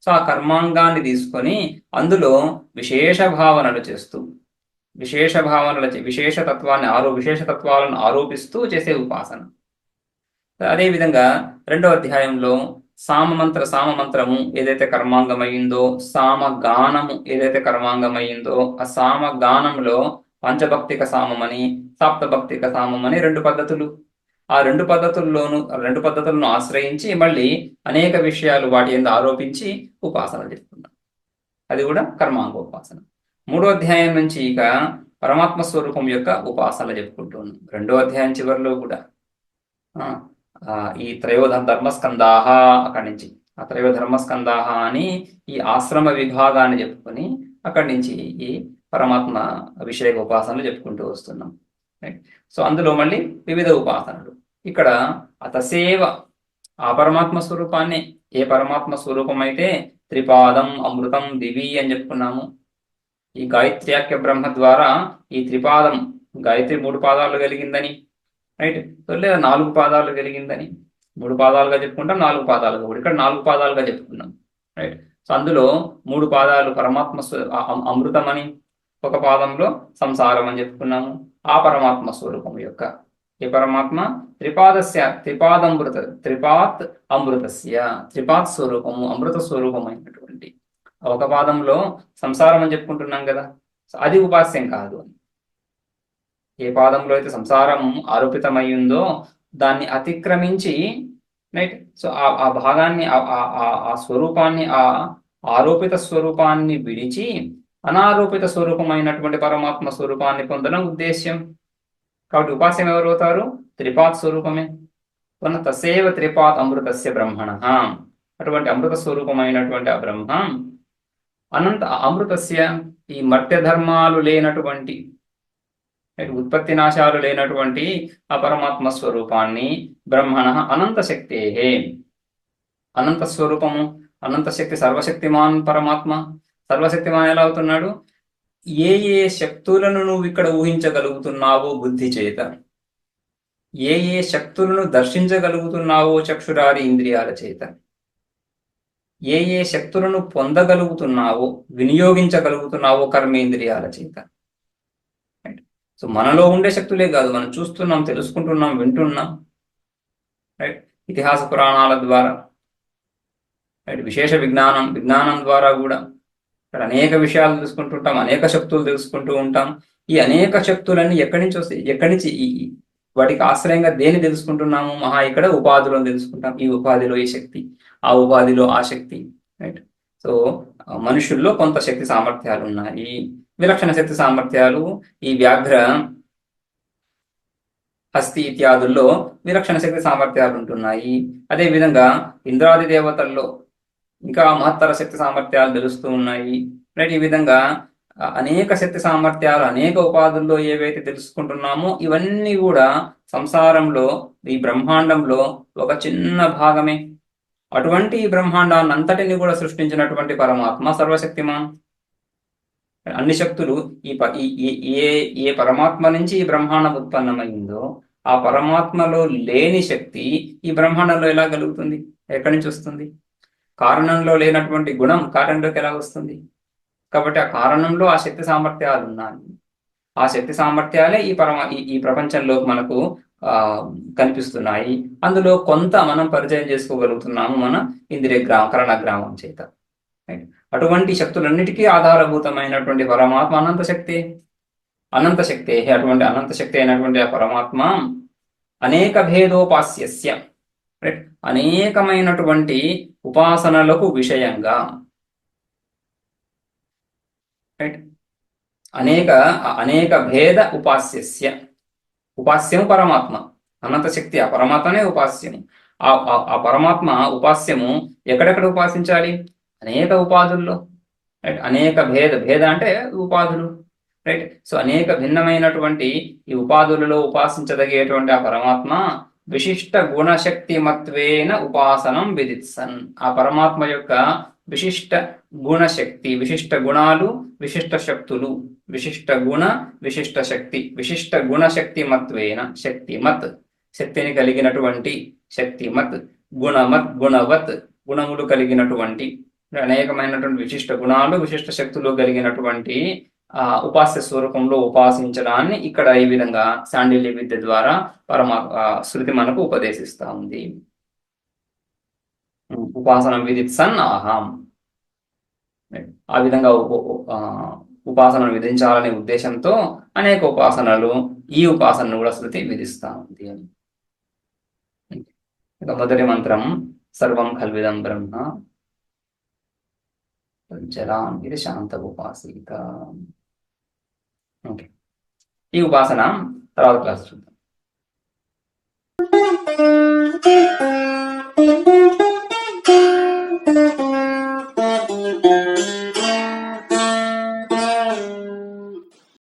సో ఆ కర్మాంగాన్ని తీసుకొని అందులో విశేష భావనలు చేస్తూ, విశేష తత్వాలను ఆరోపిస్తూ చేసే ఉపాసన. అదేవిధంగా 2వ అధ్యాయంలో సామమంత్రము ఏదైతే కర్మాంగమైందో, సామగానము ఏదైతే కర్మాంగమైందో, ఆ సామగానంలో పంచభక్తిక సామమని, సాప్తభక్తిక సామమని 2 పద్ధతులు. ఆ 2 పద్ధతులను ఆశ్రయించి మళ్ళీ అనేక విషయాలు వాటి యందు ఆరోపించి ఉపాసన చేస్తున్నాం. అది కూడా కర్మాంగోపాసన. 3వ అధ్యాయం నుంచి ఇక పరమాత్మ స్వరూపం యొక్క ఉపాసనలు చెప్పుకుంటున్నాం. 2వ అధ్యాయం చివరిలో కూడా ఈ ధర్మస్కందాహ అక్కడి నుంచి ఆ ధర్మస్కందాహ అని ఈ ఆశ్రమ విభాగాన్ని చెప్పుకొని అక్కడి నుంచి ఈ పరమాత్మ అభిషేక ఉపాసనలు చెప్పుకుంటూ వస్తున్నాం. రైట్. సో అందులో మళ్ళీ వివిధ ఉపాసనలు. ఇక్కడ అతసేవ ఆ పరమాత్మ స్వరూపాన్ని, ఏ పరమాత్మ స్వరూపం అయితే త్రిపాదం అమృతం దివి అని చెప్పుకున్నాము. ఈ గాయత్ర్యాఖ్య బ్రహ్మ ద్వారా ఈ త్రిపాదం, గాయత్రి 3 పాదాలు కలిగిందని, రైట్, లేదా 4 పాదాలు కలిగిందని, 3 పాదాలుగా చెప్పుకుంటాం, 4 పాదాలుగా కూడా ఇక్కడ 4 పాదాలుగా చెప్పుకున్నాం. రైట్. సో అందులో 3 పాదాలు పరమాత్మ అమృతం అని, ఒక పాదంలో సంసారం అని చెప్పుకున్నాము. ఆ పరమాత్మ స్వరూపం యొక్క ఈ పరమాత్మ త్రిపాత్ అమృతస్య, త్రిపాత్ స్వరూపము, అమృత స్వరూపమైనటువంటి ఒక పాదంలో సంసారం అని చెప్పుకుంటున్నాం కదా, అది ఉపాస్యం కాదు. ఏ పాదంలో అయితే సంసారం ఆరోపితమై ఉందో దాన్ని అతిక్రమించి, రైట్, సో ఆ భాగాన్ని, ఆ స్వరూపాన్ని, ఆ ఆరోపిత స్వరూపాన్ని విడిచి అనారోపిత స్వరూపమైనటువంటి పరమాత్మ స్వరూపాన్ని పొందడం ఉద్దేశ్యం. కాబట్టి ఉపాస్యం ఎవరు అవుతారు? త్రిపాత్ స్వరూపమే. తసేవ త్రిపాత్ అమృతస్య బ్రహ్మణ, అటువంటి అమృత స్వరూపమైనటువంటి ఆ బ్రహ్మ అనంత అమృతస్య, ఈ మట్య ధర్మాలు లేనటువంటి, ఉత్పత్తి నాశాలు లేనటువంటి ఆ పరమాత్మ స్వరూపాన్ని బ్రహ్మణ అనంత శక్తే, అనంత స్వరూపము, అనంత శక్తి, సర్వశక్తిమాన్ పరమాత్మ. సర్వశక్తిమాన్ ఎలా అవుతున్నాడు? ఏ ఏ శక్తులను నువ్వు ఇక్కడ ఊహించగలుగుతున్నావో బుద్ధి చేత, ఏ ఏ శక్తులను దర్శించగలుగుతున్నావో చక్షురాది ఇంద్రియాల చేత, ఏ ఏ శక్తులను పొందగలుగుతున్నావో, వినియోగించగలుగుతున్నావో కర్మేంద్రియాల చేత. సో మనలో ఉండే శక్తులే కాదు, మనం చూస్తున్నాం, తెలుసుకుంటున్నాం, వింటున్నాం, రైట్, ఇతిహాస పురాణాల ద్వారా, రైట్, విశేష విజ్ఞానం ద్వారా కూడా ఇక్కడ అనేక విషయాలు తెలుసుకుంటుంటాం, అనేక శక్తులు తెలుసుకుంటూ ఉంటాం. ఈ అనేక శక్తులన్నీ ఎక్కడి నుంచి వస్తాయి? ఎక్కడి నుంచి వాటికి ఆశ్రయంగా దేన్ని తెలుసుకుంటున్నాము? ఇక్కడ ఉపాధులను తెలుసుకుంటాం. ఈ ఉపాధిలో ఈ శక్తి, ఆ ఉపాధిలో ఆ శక్తి, రైట్. సో మనుషుల్లో కొంత శక్తి సామర్థ్యాలు ఉన్నాయి, విలక్షణ శక్తి సామర్థ్యాలు ఈ వ్యాఘ్ర, హస్తి ఇత్యాదుల్లో విలక్షణ శక్తి సామర్థ్యాలు ఉంటున్నాయి. అదేవిధంగా ఇంద్రాది దేవతల్లో ఇంకా మహత్తర శక్తి సామర్థ్యాలు తెలుస్తూ ఉన్నాయి, రైట్. ఈ విధంగా అనేక శక్తి సామర్థ్యాలు అనేక ఉపాధుల్లో ఏవైతే తెలుసుకుంటున్నామో ఇవన్నీ కూడా సంసారంలో, ఈ బ్రహ్మాండంలో ఒక చిన్న భాగమే. అటువంటి ఈ బ్రహ్మాండాన్ని అంతటిని కూడా సృష్టించినటువంటి పరమాత్మ సర్వశక్తిమాన్. అన్ని శక్తులు ఏ పరమాత్మ నుంచి ఈ బ్రహ్మాండం ఉత్పన్నమైందో ఆ పరమాత్మలో లేని శక్తి ఈ బ్రహ్మాండంలో ఎలా కలుగుతుంది? ఎక్కడి నుంచి వస్తుంది? కారణంలో లేనటువంటి గుణం కారణంలోకి ఎలా వస్తుంది? కాబట్టి ఆ కారణంలో ఆ శక్తి సామర్థ్యాలు ఉన్నాయి. ఆ శక్తి సామర్థ్యాలే ఈ ప్రపంచంలో మనకు కనిపిస్తున్నాయి. అందులో కొంత మనం పరిచయం చేసుకోగలుగుతున్నాము మన ఇంద్రియ కరణగ్రామం చేత. అటువంటి శక్తులన్నిటికీ ఆధారభూతమైనటువంటి పరమాత్మ అనంత శక్తి. అటువంటి అనంత శక్తి అయినటువంటి ఆ పరమాత్మ అనేక భేదోపాస్యస్య, రైట్, అనేకమైనటువంటి ఉపాసనలకు విషయంగా, రైట్, అనేక భేద ఉపాస్యస్య, ఉపాస్యము పరమాత్మ, అనంత శక్తి ఆ పరమాత్మనే ఉపాస్యము. ఆ పరమాత్మ ఉపాస్యము ఎక్కడెక్కడ ఉపాసించాలి? అనేక ఉపాధుల్లో, రైట్. అనేక భేద అంటే ఉపాధులు, రైట్. సో అనేక భిన్నమైనటువంటి ఈ ఉపాధులలో ఉపాసించదగేటువంటి ఆ పరమాత్మ విశిష్ట గుణశక్తిమత్వేన ఉపాసనం విదిత్సన్. ఆ పరమాత్మ యొక్క విశిష్ట గుణశక్తి, విశిష్ట గుణాలు, విశిష్ట శక్తులు, విశిష్ట గుణ, విశిష్ట శక్తి, విశిష్ట గుణశక్తిమత్వేన, శక్తిమత్ శక్తిని కలిగినటువంటి, శక్తిమత్ గుణవత్ గుణములు కలిగినటువంటి, అనేకమైనటువంటి విశిష్ట గుణాలు, విశిష్ట శక్తులు కలిగినటువంటి ఉపాస్య స్వరూపంలో ఉపాసించడాన్ని ఇక్కడ ఈ విధంగా శాండిల్య విద్య ద్వారా శృతి మనకు ఉపదేశిస్తా ఉంది. ఉపాసనం విదిత్సన్ ఆహాం, ఆ విధంగా ఉపాసనను విధించాలనే ఉద్దేశంతో అనేక ఉపాసనలు, ఈ ఉపాసనను కూడా శృతి విధిస్తా ఉంది. ఇక మొదటి మంత్రం సర్వం కల్విదం బ్రహ్మ జలాం ఇది శాంత ఉపాసీత. ఓకే, ఈ ఉపాసన తర్వాత క్లాస్ చూద్దాం.